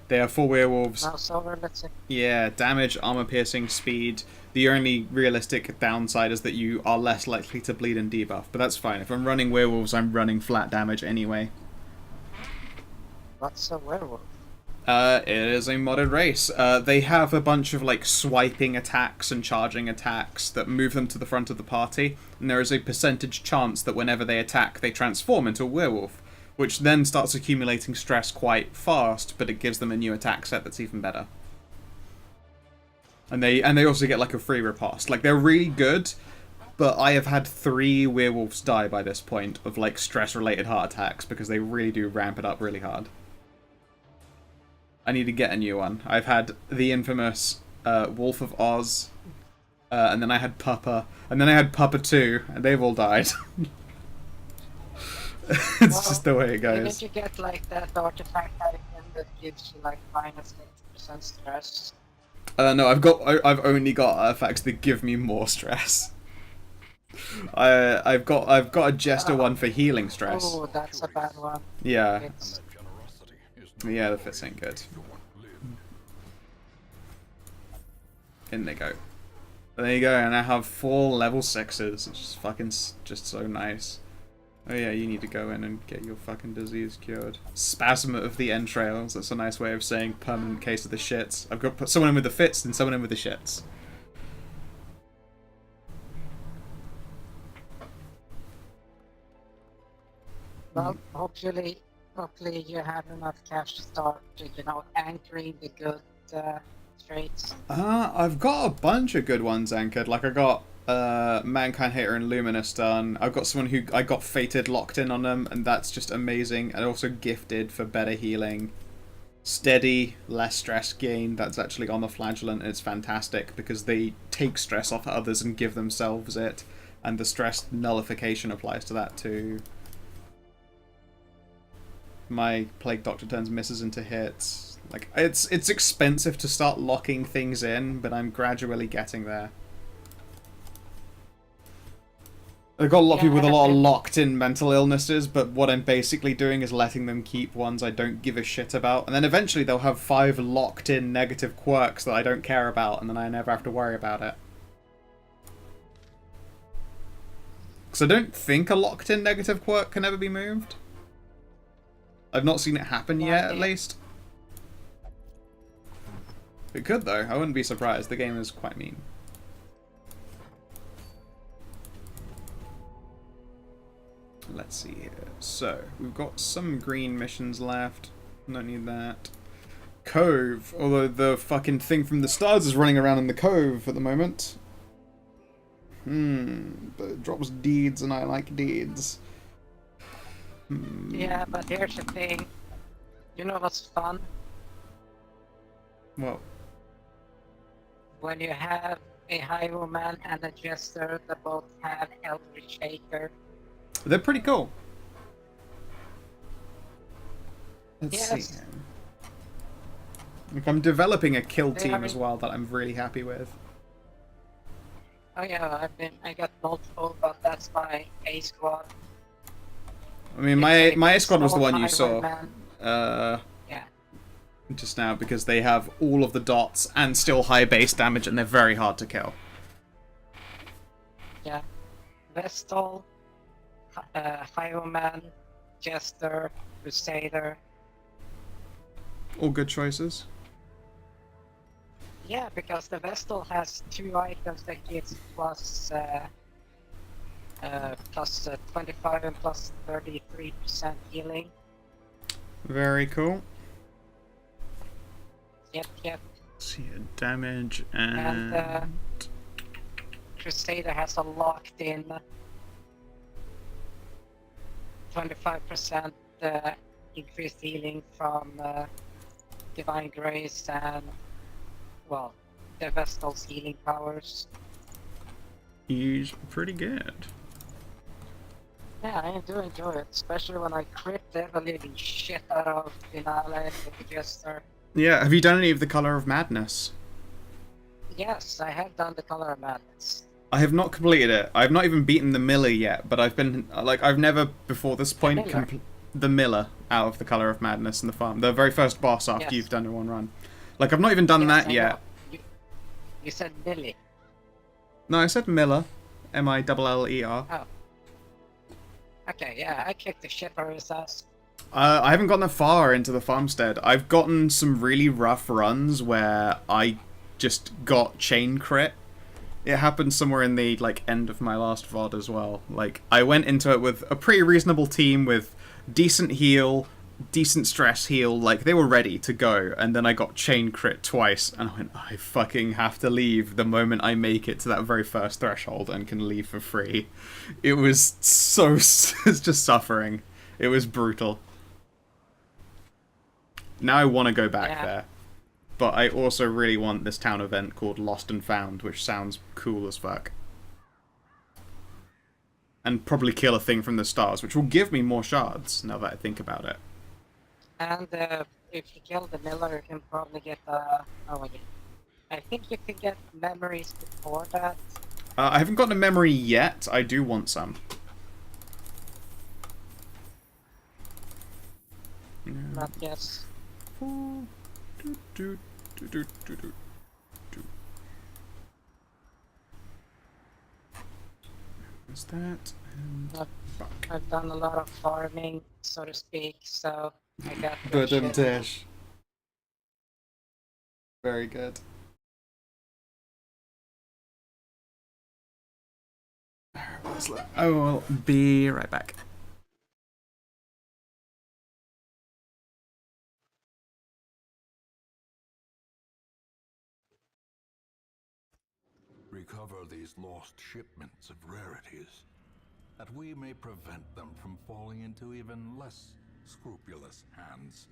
They are for werewolves. Mouse over, let's see. Yeah, damage, armor piercing, speed. The only realistic downside is that you are less likely to bleed and debuff, but that's fine. If I'm running werewolves, I'm running flat damage anyway. What's a werewolf? It is a modded race. They have a bunch of like swiping attacks and charging attacks that move them to the front of the party, and there is a percentage chance that whenever they attack, they transform into a werewolf, which then starts accumulating stress quite fast, but it gives them a new attack set that's even better. And they also get like a free riposte. Like, they're really good, but I have had 3 werewolves die by this point of like stress-related heart attacks because they really do ramp it up really hard. I need to get a new one. I've had the infamous Wolf of Oz, and then I had Puppa, and then I had Puppa 2, and they've all died. It's just the way it Didn't goes. you get like that artifact item that gives you like minus 50% stress? No, I've only got artifacts that give me more stress. I've got a Jester one for healing stress. Oh, that's a bad one. Yeah, It's generosity is no yeah, the fits ain't good. you want to live. In they go. There you go, and I have 4 level 6s. It's just fucking just so nice. Oh yeah, you need to go in and get your fucking disease cured. Spasm of the entrails. That's a nice way of saying permanent case of the shits. I've got someone in with the fits and someone in with the shits. well, hopefully you have enough cash to start, anchoring the good trades. I've got a bunch of good ones anchored. Like, I got Mankind Hater and Luminous done. I've got someone who I got Fated locked in on them, and that's just amazing. And also Gifted for better healing. Steady, less stress gain. That's actually on the Flagellant. It's fantastic because they take stress off others and give themselves it. And the stress nullification applies to that too. My Plague Doctor turns misses into hits. Like, it's expensive to start locking things in, but I'm gradually getting there. I've got a lot of people with a lot of locked-in mental illnesses, but what I'm basically doing is letting them keep ones I don't give a shit about, and then eventually they'll have 5 locked-in negative quirks that I don't care about, and then I never have to worry about it. Because I don't think a locked-in negative quirk can ever be moved. I've not seen it happen yet, at least. It could, though. I wouldn't be surprised. The game is quite mean. Let's see here. So, we've got some green missions left. Don't need that. Cove. Although the fucking thing from the stars is running around in the cove at the moment. But it drops deeds and I like deeds. Yeah, but here's the thing. You know what's fun? Well, When you have a Highwayman and a Jester that both have Eldritch Shaker. they're pretty cool. Let's see. Yes, Like, I'm developing a kill they team are. as well that I'm really happy with. Oh yeah, I got multiple, but that's my A squad. I mean, It's a my squad was the small one you saw Highwayman. uh, Yeah, just now because they have all of the dots and still high base damage, and they're very hard to kill. yeah. Vestal, Highwayman, Jester, Crusader. All good choices. Yeah, because the Vestal has 2 items that gives plus 25 and plus 33% healing. Very cool. Yep, yep. Let's see, damage And and Crusader has a locked-in 25% increased healing from Divine Grace and, well, the Vestal's healing powers. he's pretty good. Yeah, I do enjoy it, especially when I crit the living shit out of Finale with the Jester. Yeah, have you done any of the Color of Madness? Yes, I have done the Color of Madness. I have not completed it. I've not even beaten the Miller yet, but I've been like I've never before this point Miller? the Miller out of the Color of Madness in the farm, the very first boss after Yes. you've done it in one run. Like I've not even done Yes, that I yet. know. You said Millie. No, I said Miller, Miller. Oh. Okay, yeah, I kicked the shit out of his ass. I haven't gotten that far into the farmstead. I've gotten some really rough runs where I just got chain crit. It happened somewhere in the like end of my last VOD as well. Like I went into it with a pretty reasonable team with decent heal, decent stress heal, like they were ready to go, and then I got chain crit twice, and I went, I fucking have to leave the moment I make it to that very first threshold and can leave for free. It was so it's just suffering. It was brutal. Now I want to go back Yeah. there. But I also really want this town event called Lost and Found, which sounds cool as fuck. And probably kill a thing from the stars, which will give me more shards, now that I think about it. And if you kill the Miller, you can probably get oh wait. I think you can get memories before that. I haven't gotten a memory yet. I do want some. Not yes. What's that? And I've done a lot of farming, so to speak, so I got good But shit. Tish. Very good. I will be right back. Recover these lost shipments of rarities, that we may prevent them from falling into even less scrupulous hands.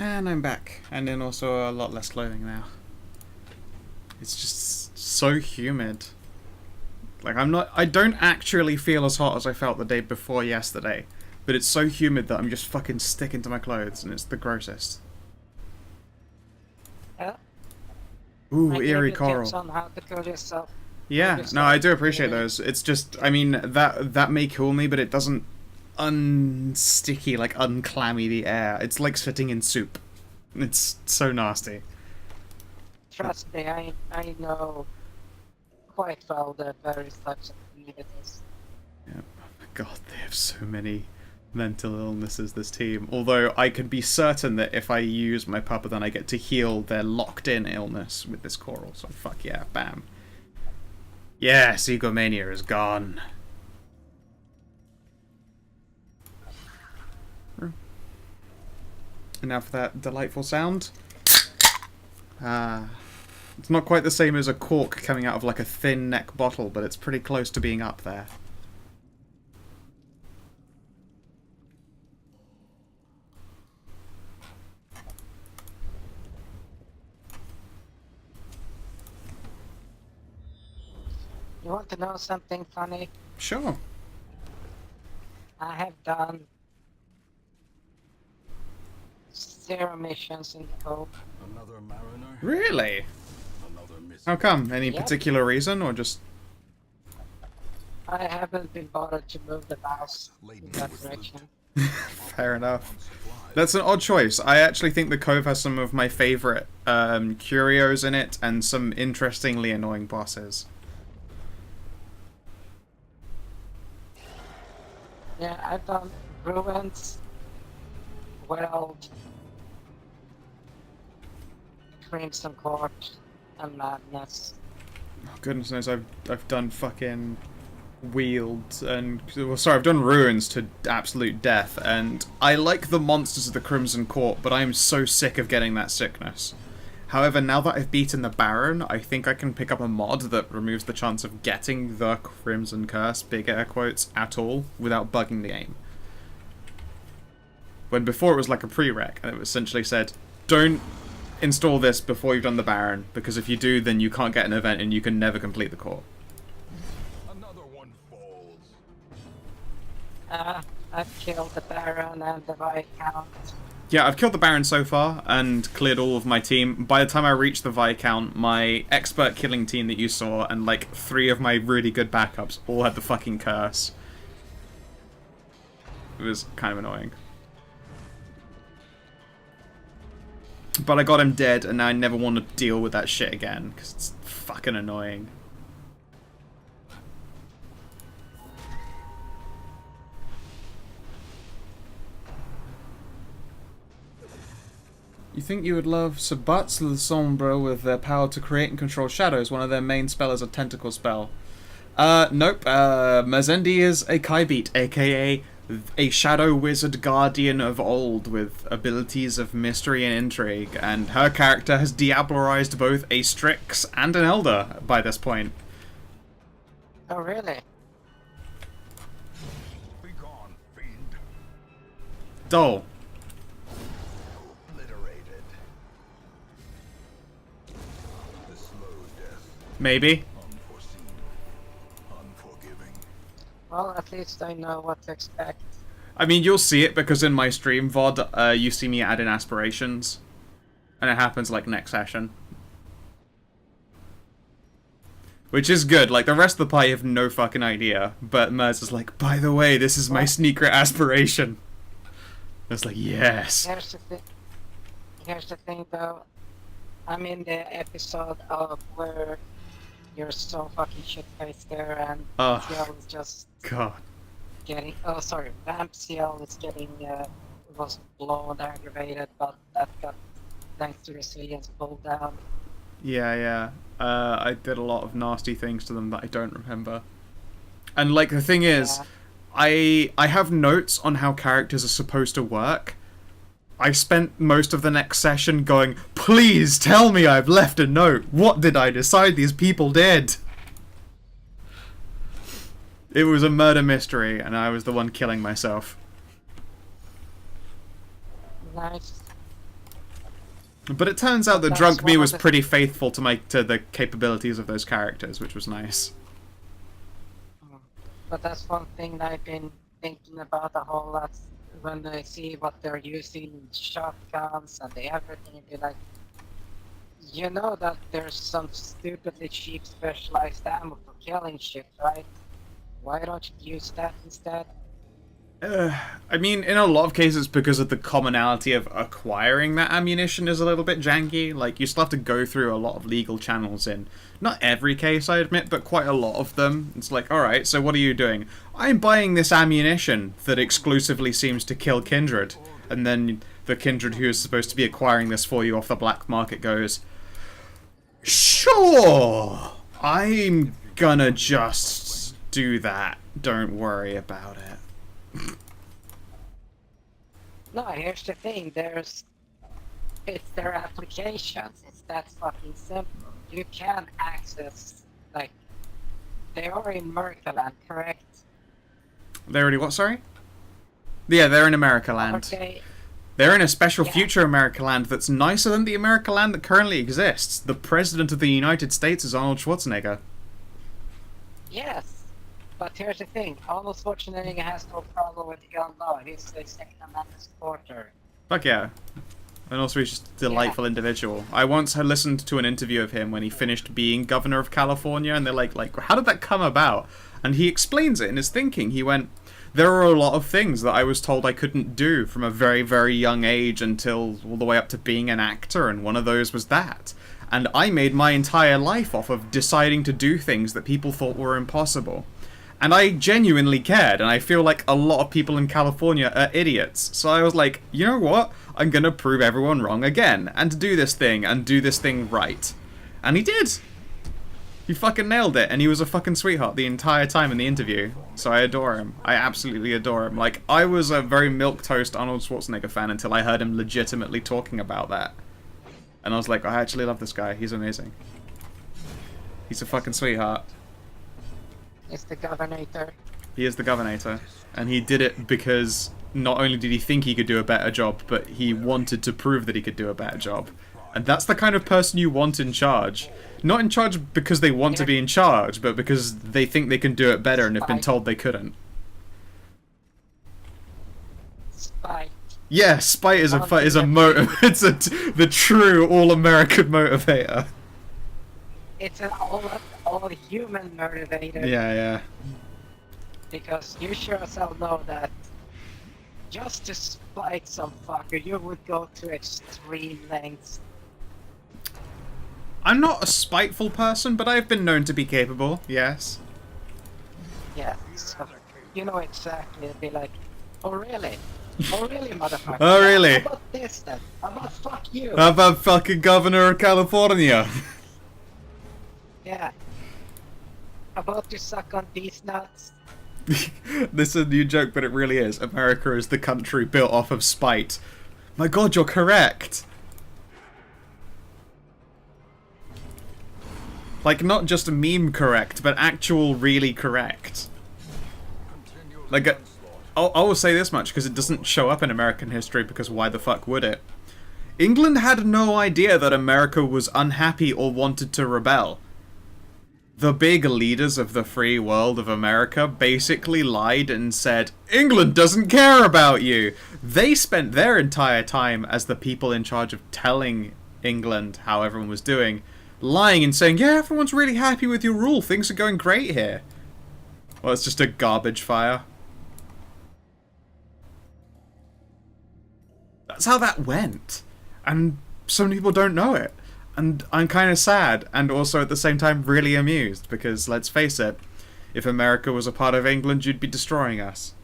And I'm back. And then also a lot less clothing now. It's just so humid. Like, I don't actually feel as hot as I felt the day before yesterday. But it's so humid that I'm just fucking sticking to my clothes, and it's the grossest. Yeah. Ooh, I gave eerie you coral. tips on how to cool yourself. Yeah, no, I do appreciate those. It's just, I mean, that may cool me, but it doesn't unsticky, like unclammy the air. It's like sitting in soup. It's so nasty. Trust me, I know quite well the various types of communities. Yeah. God, they have so many mental illnesses, this team. Although I can be certain that if I use my pupper, then I get to heal their locked-in illness with this coral. So fuck yeah, bam. Yes, egomania is gone. And now for that delightful sound. It's not quite the same as a cork coming out of like a thin neck bottle, but it's pretty close to being up there. You want to know something funny? Sure. I have done 0 missions in CoM. Another mariner? Really? Another missing. How come? Any Yep. particular reason, or just... I haven't been bothered to move the mouse in Laden that with direction. Fair enough. That's an odd choice. I actually think the Cove has some of my favourite curios in it, and some interestingly annoying bosses. Yeah, I've done Ruins, Weld, Crimson Court, and Madness. Oh, goodness knows, I've done fucking Wield and... Well, sorry, I've done Ruins to absolute death, and I like the monsters of the Crimson Court, but I am so sick of getting that sickness. However, now that I've beaten the Baron, I think I can pick up a mod that removes the chance of getting the Crimson Curse, big air quotes, at all, without bugging the game. When before it was like a prereq, and it essentially said, don't install this before you've done the Baron, because if you do, then you can't get an event and you can never complete the core. Another one falls. I've killed the Baron and the Viscount. Yeah, I've killed the Baron so far, and cleared all of my team. By the time I reached the Viscount, my expert killing team that you saw, and like 3 of my really good backups, all had the fucking curse. It was kind of annoying. But I got him dead, and now I never want to deal with that shit again, because it's fucking annoying. You think you would love Sabbats the Sombra with their power to create and control shadows. One of their main spell is a tentacle spell. Nope. Mazendi is a Kaibeat, aka a shadow wizard guardian of old with abilities of mystery and intrigue, and her character has diablerized both a Strix and an Elder by this point. Oh, really? Be gone, fiend. Dull. Obliterated. The slow death. Maybe. Unforeseen. Unforgiving. Well, at least I know what to expect. I mean, you'll see it because in my stream VOD, you see me add in aspirations. And it happens, like, next session. Which is good. Like, the rest of the party have no fucking idea. But Merz is like, by the way, this is my secret aspiration. It's like, yes. Here's the thing, though. I'm in the episode of where you're so fucking shit-faced there, and Ugh. Ciel is just God. getting... Oh, sorry, Vamp Ciel is getting... was blown, aggravated, but that got, thanks to resilience, pulled down. Yeah. I did a lot of nasty things to them that I don't remember. And, like, the thing is, Yeah. I have notes on how characters are supposed to work. I spent most of the next session going, please tell me I've left a note. What did I decide these people did? It was a murder mystery, and I was the one killing myself. Nice. But it turns out that That's Drunk Me one of was the- pretty faithful to the capabilities of those characters, which was nice. But that's one thing that I've been thinking about a whole lot when I see what they're using, shotguns and everything, and be like, you know that there's some stupidly cheap specialized ammo for killing shit, right? Why don't you use that instead? I mean, in a lot of cases, because of the commonality of acquiring that ammunition is a little bit janky. Like, you still have to go through a lot of legal channels in not every case, I admit, but quite a lot of them. It's like, alright, so what are you doing? I'm buying this ammunition that exclusively seems to kill Kindred. And then the Kindred who is supposed to be acquiring this for you off the black market goes, sure, I'm gonna just do that. Don't worry about it. No, here's the thing, it's their applications, it's that fucking simple. You can access, like, they are in Mercaland, correct? They're already what, sorry? Yeah, they're in America Land. Okay, They're in a special Yeah. future America Land that's nicer than the America Land that currently exists. The President of the United States is Arnold Schwarzenegger. yes. But here's the thing, Arnold Schwarzenegger has no problem with gun law, he's a Second Amendment supporter. Fuck yeah. And also he's just a delightful individual. I once had listened to an interview of him when he finished being governor of California, and they're like, how did that come about? And he explains it in his thinking. He went, there are a lot of things that I was told I couldn't do from a very, very young age until all the way up to being an actor, and one of those was that. And I made my entire life off of deciding to do things that people thought were impossible. And I genuinely cared, and I feel like a lot of people in California are idiots. So I was like, you know what? I'm gonna prove everyone wrong again, and do this thing right. And he did! He fucking nailed it, and he was a fucking sweetheart the entire time in the interview. So I adore him. I absolutely adore him. Like, I was a very milquetoast Arnold Schwarzenegger fan until I heard him legitimately talking about that. And I was like, I actually love this guy. He's amazing. He's a fucking sweetheart. It's the governor. He is the governor, and he did it because not only did he think he could do a better job, but he wanted to prove that he could do a better job. And that's the kind of person you want in charge. Not in charge because they want to be in charge, but because they think they can do it better and have been told they couldn't. Spite. Yeah, spite is a motive. It's the true all-American motivator. It's an all human motivator. Yeah. Because you sure as hell know that just to spite some fucker, you would go to extreme lengths. I'm not a spiteful person, but I've been known to be capable, yes. Yeah, so you know exactly. It'd be like, oh really? Oh really, motherfucker? Oh, really? How about this then? How about fuck you? How about fucking Governor of California? Yeah. How about you suck on these nuts? This is a new joke, but it really is. America is the country built off of spite. My god, you're correct! Like, not just a meme correct, but actual really correct. Like, I will say this much, because it doesn't show up in American history, because why the fuck would it? England had no idea that America was unhappy or wanted to rebel. The big leaders of the free world of America basically lied and said, England doesn't care about you! They spent their entire time as the people in charge of telling England how everyone was doing, lying and saying, yeah, everyone's really happy with your rule, things are going great here. Well, it's just a garbage fire. That's how that went. And so many people don't know it. And I'm kind of sad, and also at the same time really amused, because let's face it, if America was a part of England, you'd be destroying us.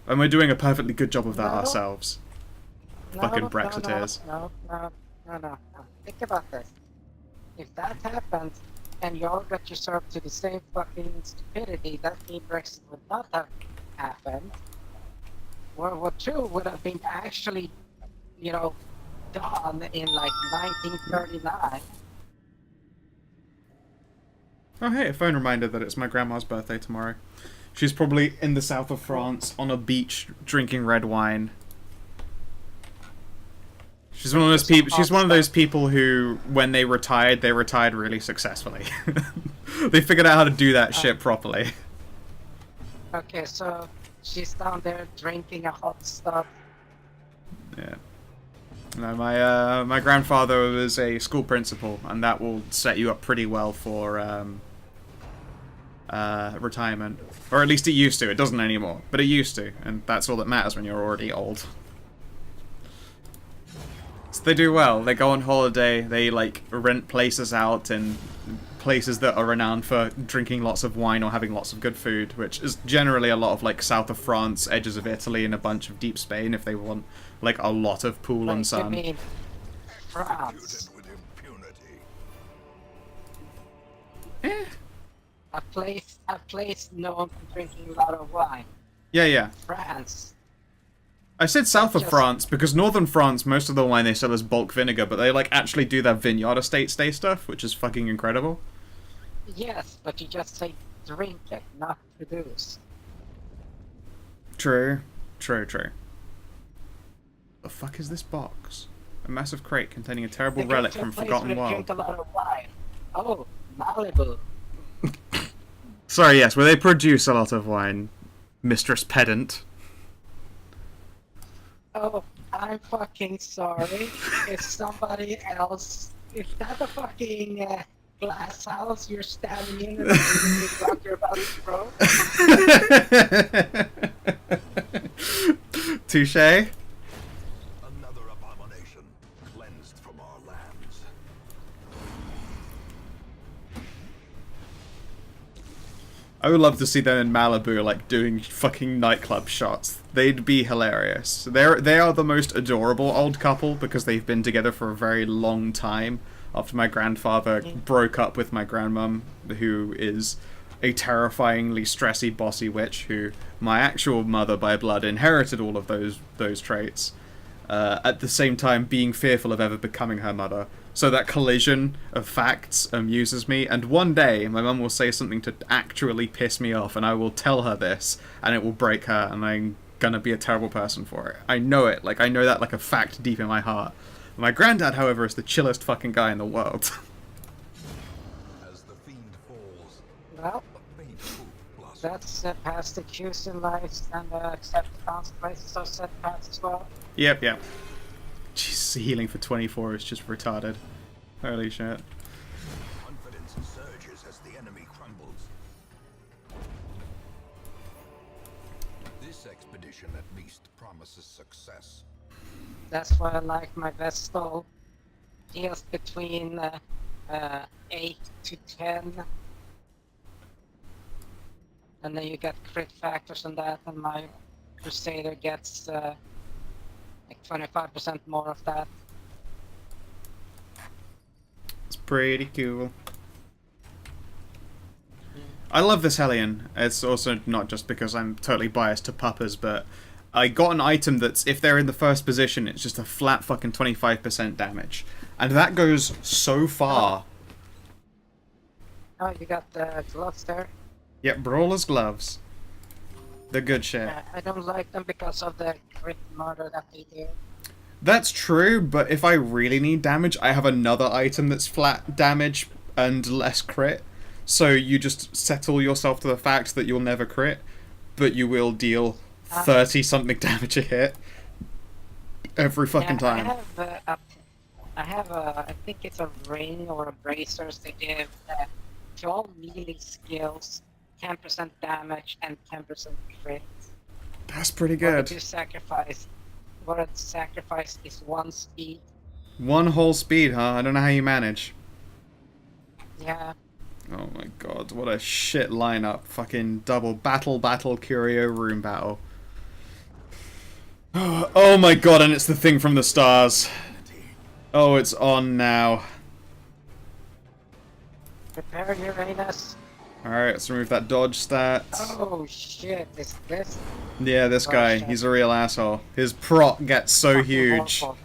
And we're doing a perfectly good job of that ourselves. Fucking Brexiteers. No. Think about this. If that happened, and you all got yourself to the same fucking stupidity, that means Brexit would not have happened. World War II would have been actually, you know, done in like 1939. Oh hey, a phone reminder that it's my grandma's birthday tomorrow. She's probably in the south of France on a beach drinking red wine. She's one of those people. She's one of those people who, when they retired really successfully. They figured out how to do that shit properly. Okay, so she's down there drinking a hot stuff. Yeah. No, my grandfather was a school principal, and that will set you up pretty well for retirement, or at least it used to. It doesn't anymore, but it used to, and that's all that matters when you're already old. So they do well. They go on holiday. They like rent places out in places that are renowned for drinking lots of wine or having lots of good food, which is generally a lot of like south of France, edges of Italy, and a bunch of deep Spain if they want like a lot of pool and sun. You mean France? With impunity. A place known for drinking a lot of wine. Yeah. France. I said south of France because northern France, most of the wine they sell is bulk vinegar, but they like actually do their vineyard estate stay stuff, which is fucking incredible. Yes, but you just say drink it, not produce. True. The fuck is this box? A massive crate containing a terrible relic from Forgotten World. Drink a lot of wine. Oh, Malibu. Sorry, yes, where they produce a lot of wine, Mistress Pedant. Oh, I'm fucking sorry. If somebody else... Is that a fucking glass house you're standing in and the rock you're about to throw? Touche. Another abomination cleansed from our lands. I would love to see them in Malibu, like, doing fucking nightclub shots. They'd be hilarious. They are the most adorable old couple because they've been together for a very long time after my grandfather broke up with my grandmum, who is a terrifyingly stressy, bossy witch who my actual mother by blood inherited all of those traits, at the same time being fearful of ever becoming her mother. So that collision of facts amuses me, and one day my mum will say something to actually piss me off, and I will tell her this, and it will break her, and I'm gonna be a terrible person for it. I know it, like, I know that like a fact deep in my heart. My granddad, however, is the chillest fucking guy in the world. As the fiend falls, Well, a faint hope blossoms. that's past the cues in life and accept the consequences of setbacks as well. Yep. Jeez, healing for 24 is just retarded. Holy shit. Confidence surges as the enemy crumbles. This expedition at least promises success. That's why I like my Vestal. Deals between 8 to 10. And then you get crit factors on that, and my Crusader gets like 25% more of that. It's pretty cool. I love this Hellion. It's also not just because I'm totally biased to puppers, but I got an item that's, if they're in the first position, it's just a flat fucking 25% damage. And that goes so far. Oh, you got the gloves there. Yep, Brawler's Gloves. They're good shit. I don't like them because of the crit murder that they do. That's true, but if I really need damage, I have another item that's flat damage and less crit. So you just settle yourself to the fact that you'll never crit, but you will deal 30-something damage a hit every fucking time. I think it's a ring or a bracers they give to all melee skills, 10% damage and 10% crit. That's pretty What good. did you sacrifice? What I'd sacrifice is 1 speed. One whole speed, huh? I don't know how you manage. Yeah. Oh my god, what a shit lineup. Fucking double battle, curio, room battle. Oh my god, and it's the thing from the stars. Oh, it's on now. Prepare Uranus. Alright, let's remove that dodge stat. Oh shit, is this Yeah, this guy, he's a real asshole. His proc gets so fucking huge. awful.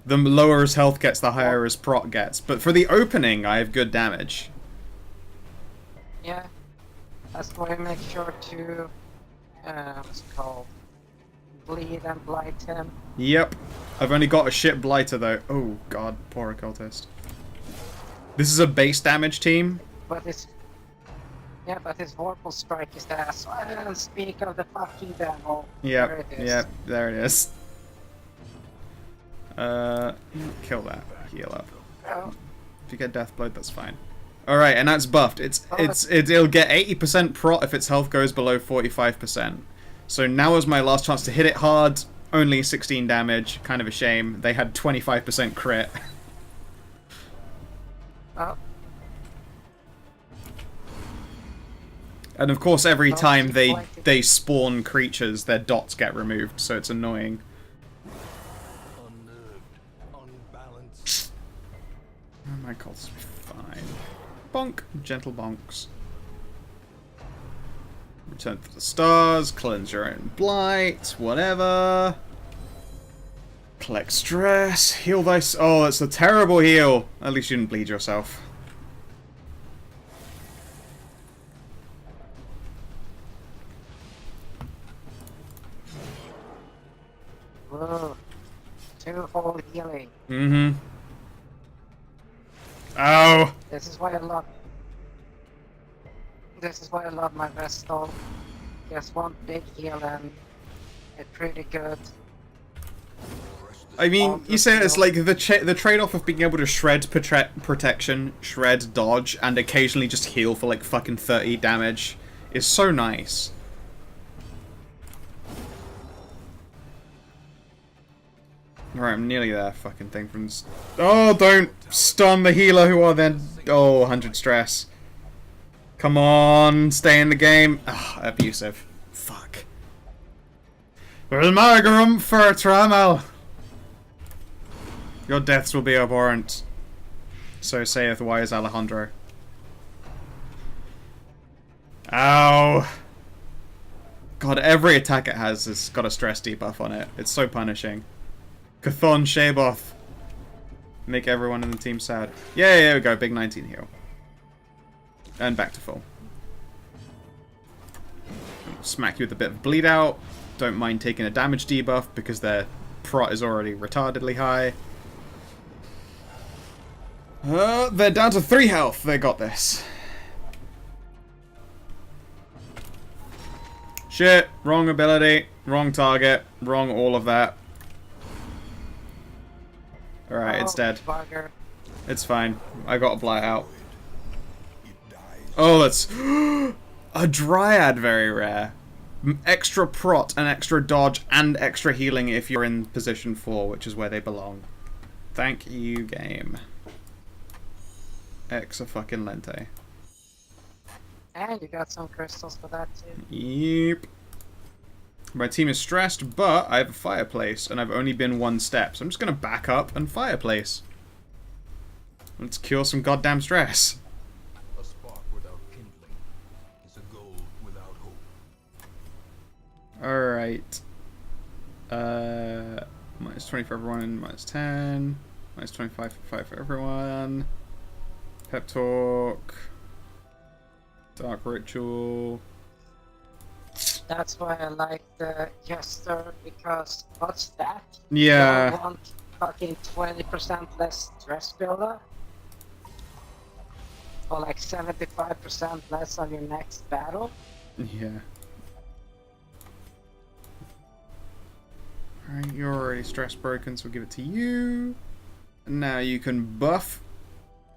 The lower his health gets, the higher his proc gets. But for the opening, I have good damage. Yeah. That's why I make sure to what's it called? Bleed and blight him. Yep. I've only got a shit blighter though. Oh god, poor occultist. This is a base damage team. But his Vorpal Strike is there, so I didn't speak of the fucking devil. There Yep. it is. Yep. There it is. Kill that. Heal up. Oh, If you get Deathblood, that's fine. Alright, and that's buffed. It'll get 80% prot if its health goes below 45%. So now is my last chance to hit it hard. Only 16 damage. Kind of a shame. They had 25% crit. oh. And of course, every Oh, time she's they blighted. spawn creatures, their dots get removed, so it's annoying. Unnerved, unbalanced. Oh, my cultists will be fine. Bonk. Gentle bonks. Return to the stars. Cleanse your own blight. Whatever. Collect stress. Heal thy... Oh, that's a terrible heal. At least you didn't bleed yourself. Whoa. 2 whole healing. Mm-hmm. Oh! This is why I love my Vestal. Just one big heal and it's pretty good. I mean, you say it's like the trade-off of being able to shred protection, shred dodge, and occasionally just heal for like fucking 30 damage is so nice. Alright, I'm nearly there. Fucking thing from... Oh, don't stun the healer who are then... Oh, 100 stress. Come on, stay in the game. Ah, abusive. Fuck. Well, Margarum for Tramal. Your deaths will be abhorrent. So saith wise Alejandro. Ow. God, every attack it has got a stress debuff on it. It's so punishing. Chthon Shaboth. Make everyone in the team sad. Yeah, there we go. Big 19 heal. And back to full. Smack you with a bit of bleed out. Don't mind taking a damage debuff because their prot is already retardedly high. They're down to 3 health. They got this. Shit. Wrong ability. Wrong target. Wrong all of that. Alright, it's dead. Bugger. It's fine. I got a blight out. Oh, that's... a Dryad, very rare. Extra prot and extra dodge and extra healing if you're in position 4, which is where they belong. Thank you, game. Exa-fucking-lente. And you got some crystals for that too. Yep. My team is stressed, but I have a fireplace, and I've only been 1 step, so I'm just gonna back up and fireplace. Let's cure some goddamn stress. A spark without kindling is a goal without hope. Alright. Minus 20 for everyone, minus 10. Minus 25 for everyone. Pep talk. Dark ritual. That's why I like the Jester, because what's that? Yeah. You want fucking 20% less stress builder? Or like 75% less on your next battle? Yeah. Alright, you're already stress broken, so we'll give it to you. And now you can buff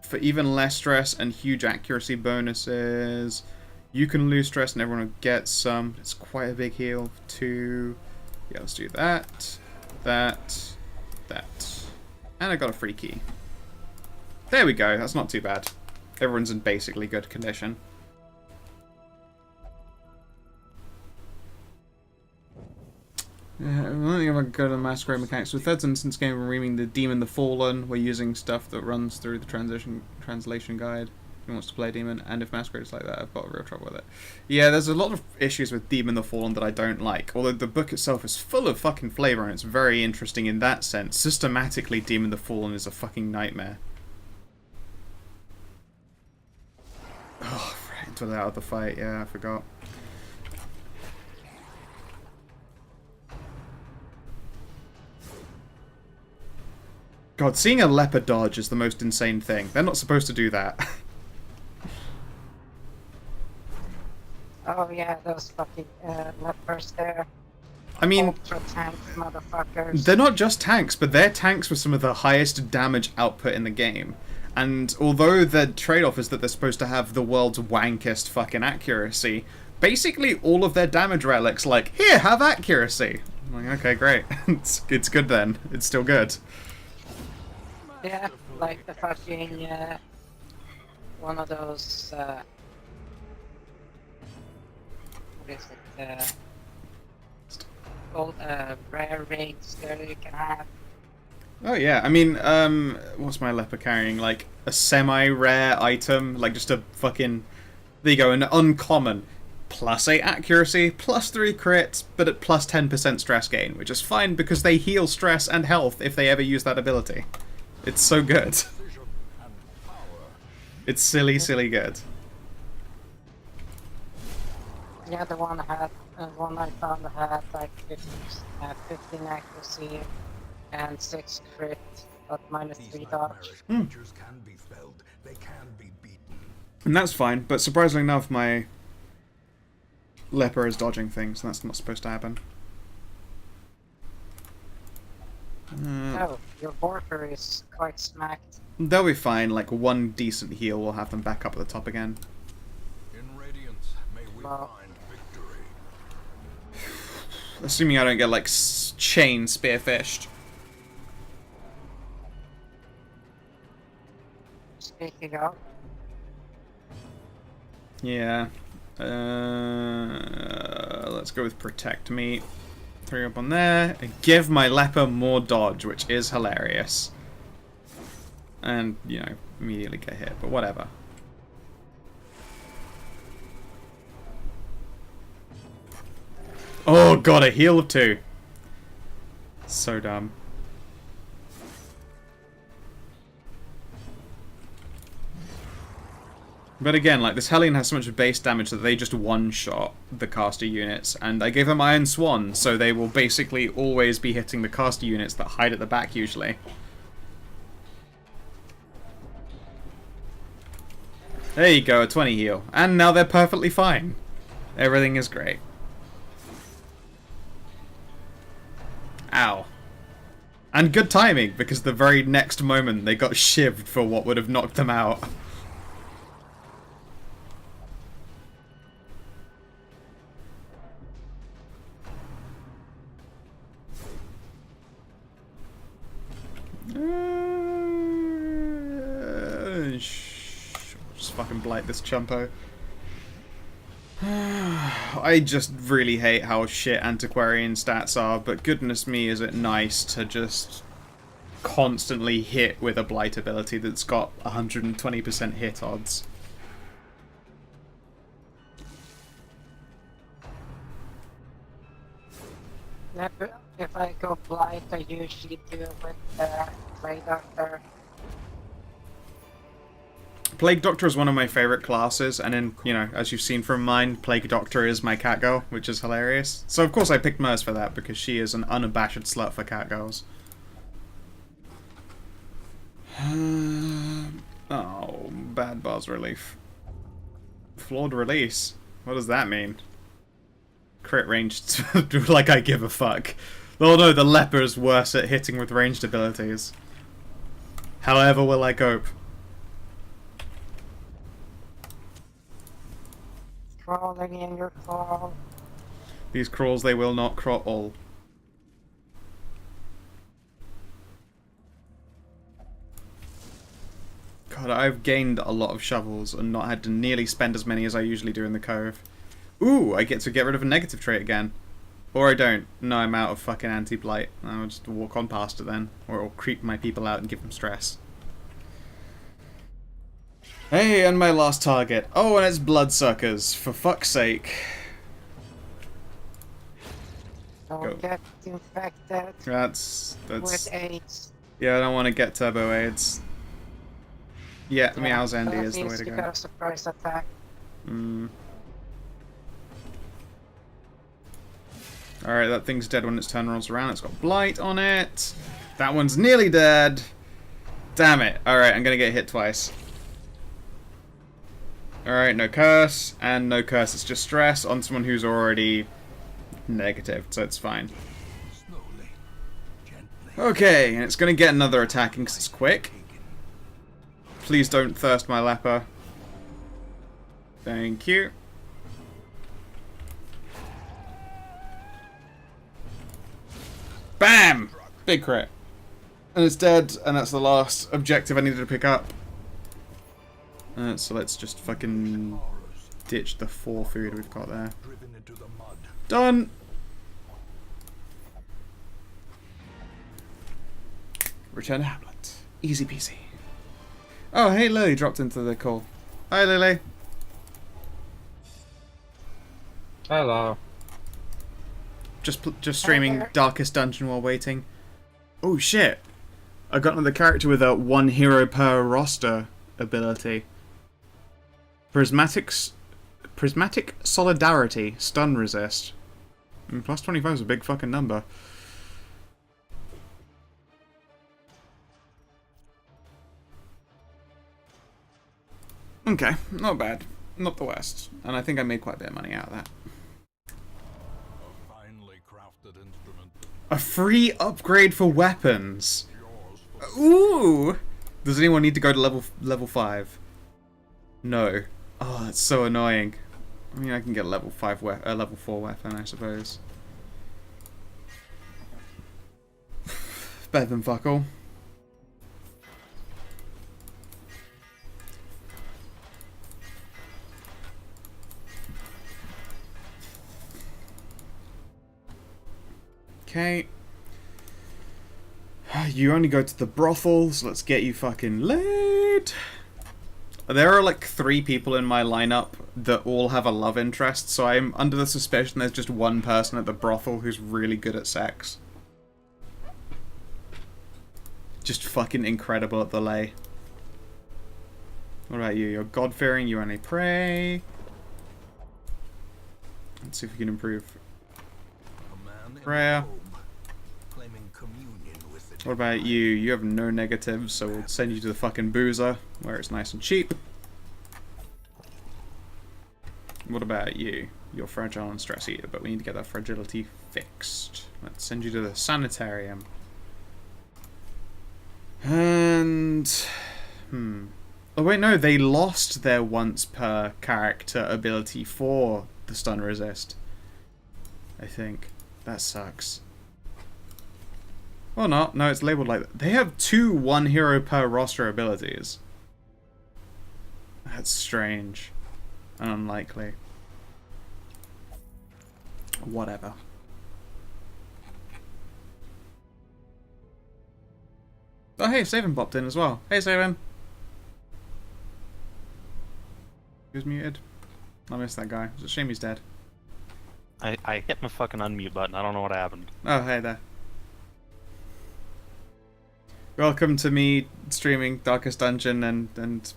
for even less stress and huge accuracy bonuses. You can lose stress and everyone will get some. It's quite a big heal. 2. Yeah, let's do that. That. And I got a free key. There we go. That's not too bad. Everyone's in basically good condition. One thing about go to the Masquerade mechanics. With third instance game, we're reaming the Demon the Fallen. We're using stuff that runs through the translation guide. Who wants to play Demon? And if Masquerade is like that, I've got real trouble with it. Yeah, there's a lot of issues with Demon the Fallen that I don't like. Although the book itself is full of fucking flavor and it's very interesting in that sense. Systematically, Demon the Fallen is a fucking nightmare. Oh, right, until out of the fight. Yeah, I forgot. God, seeing a leper dodge is the most insane thing. They're not supposed to do that. Oh yeah, those fucking lepers there. I mean, Ultra tank motherfuckers. they're not just tanks, but they're tanks with some of the highest damage output in the game. And although the trade-off is that they're supposed to have the world's wankest fucking accuracy, basically all of their damage relics like, here, have accuracy. I'm like, okay, great. it's good then. It's still good. Yeah, like the fucking one of those what is it? Gold rare rings there you can have. Oh yeah, I mean, what's my leper carrying? Like a semi-rare item, like just a fucking, there you go, an uncommon. +8 accuracy, +3 crit, but at +10% stress gain, which is fine because they heal stress and health if they ever use that ability. It's so good. It's silly, silly good. Yeah, the one I found had like 15 accuracy and 6 crit, but -3 dodge. Creatures can be felled. They can be beaten. And that's fine, but surprisingly enough, my leper is dodging things, and that's not supposed to happen. Oh, your Borker is quite smacked. They'll be fine, like one decent heal will have them back up at the top again. In Radiance, may we Well- find victory. Assuming I don't get, like, chain spearfished. Speaking of, Yeah. Let's go with Protect Me. 3 up on there. And give my leper more dodge, which is hilarious. And, you know, immediately get hit, but whatever. Oh god, a heal of 2. So dumb. But again, like, this Hellion has so much base damage that they just one-shot the caster units, and I gave them Iron Swan, so they will basically always be hitting the caster units that hide at the back, usually. There you go, a 20 heal. And now they're perfectly fine. Everything is great. Ow. And good timing, because the very next moment they got shivved for what would have knocked them out. Just fucking blight this chumpo. I just really hate how shit antiquarian stats are, but goodness me is it nice to just constantly hit with a blight ability that's got 120% hit odds. if I go blight, I usually do it with Plague Doctor. Plague Doctor is one of my favorite classes, and in, you know, as you've seen from mine, Plague Doctor is my cat girl, which is hilarious. So of course I picked Merce for that, because she is an unabashed slut for cat girls. Oh, bad bars relief. Flawed release. What does that mean? Crit ranged, like I give a fuck. Oh no, the leper is worse at hitting with ranged abilities. However will I cope? Crawling in your claw. These crawls they will not crawl. God, I've gained a lot of shovels and not had to nearly spend as many as I usually do in the cove. Ooh, I get to get rid of a negative trait again. Or I don't. No, I'm out of fucking anti-blight. I'll just walk on past it then. Or I'll creep my people out and give them stress. Hey, and my last target. Oh, and it's bloodsuckers. For fuck's sake. Don't Go. get infected That's... with AIDS. Yeah, I don't want to get turbo AIDS. Yeah, Meow's Andy That is the way means to you go. got a surprise attack. Alright, that thing's dead when its turn rolls around. It's got blight on it. That one's nearly dead. Damn it. Alright, I'm gonna get hit twice. Alright, no curse, and no curse. It's just stress on someone who's already negative, so it's fine. Slowly, gently. Okay, and it's gonna get another attacking because it's quick. Please don't thirst my leper. Thank you. Bam! Big crit. And it's dead, and that's the last objective I needed to pick up. So let's just fucking ditch the 4 food we've got there. Driven into the mud. Done! Return to Hamlet. Easy peasy. Oh, hey, Lily dropped into the call. Hi, Lily. Hello. Just streaming Darkest Dungeon while waiting. Oh shit! I got another character with a 1 hero per roster ability. Prismatic Solidarity, stun resist. Plus 25 is a big fucking number. Okay, not bad. Not the worst. And I think I made quite a bit of money out of that. A finely crafted instrument. A free upgrade for weapons. Yours for Ooh! Does anyone need to go to level 5? No. Oh, that's so annoying. I mean, I can get a level 4 weapon, I suppose. Better than fuck all. Okay. You only go to the brothel, so let's get you fucking laid. There are like 3 people in my lineup that all have a love interest, so I'm under the suspicion there's just one person at the brothel who's really good at sex. Just fucking incredible at the lay. What about you? You're God-fearing, you only pray. Let's see if we can improve. a man in Prayer. a robe, claiming communion with the What about you? You have no negatives, so we'll send you to the fucking boozer, where it's nice and cheap. What about you? You're fragile and stress eater, but we need to get that fragility fixed. Let's send you to the sanitarium. And... Oh wait, no, they lost their once per character ability for the stun resist. I think. That sucks. Or not. No, it's labeled like that. They have 2 1 hero per roster abilities. That's strange. And unlikely. Whatever. Oh hey, Savin popped in as well. Hey Savin! He was muted. I missed that guy. It's a shame he's dead. I hit my fucking unmute button. I don't know what happened. Oh, hey there. Welcome to me streaming Darkest Dungeon and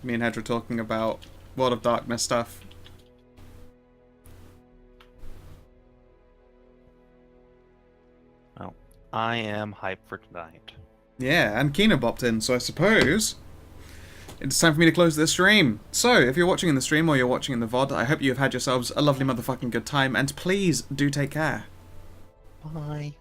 me and Hedra talking about World of Darkness stuff. Well, I am hyped for tonight. Yeah, and Kina bopped in, so I suppose it's time for me to close this stream. So, if you're watching in the stream or you're watching in the VOD, I hope you have had yourselves a lovely motherfucking good time, and please do take care. Bye.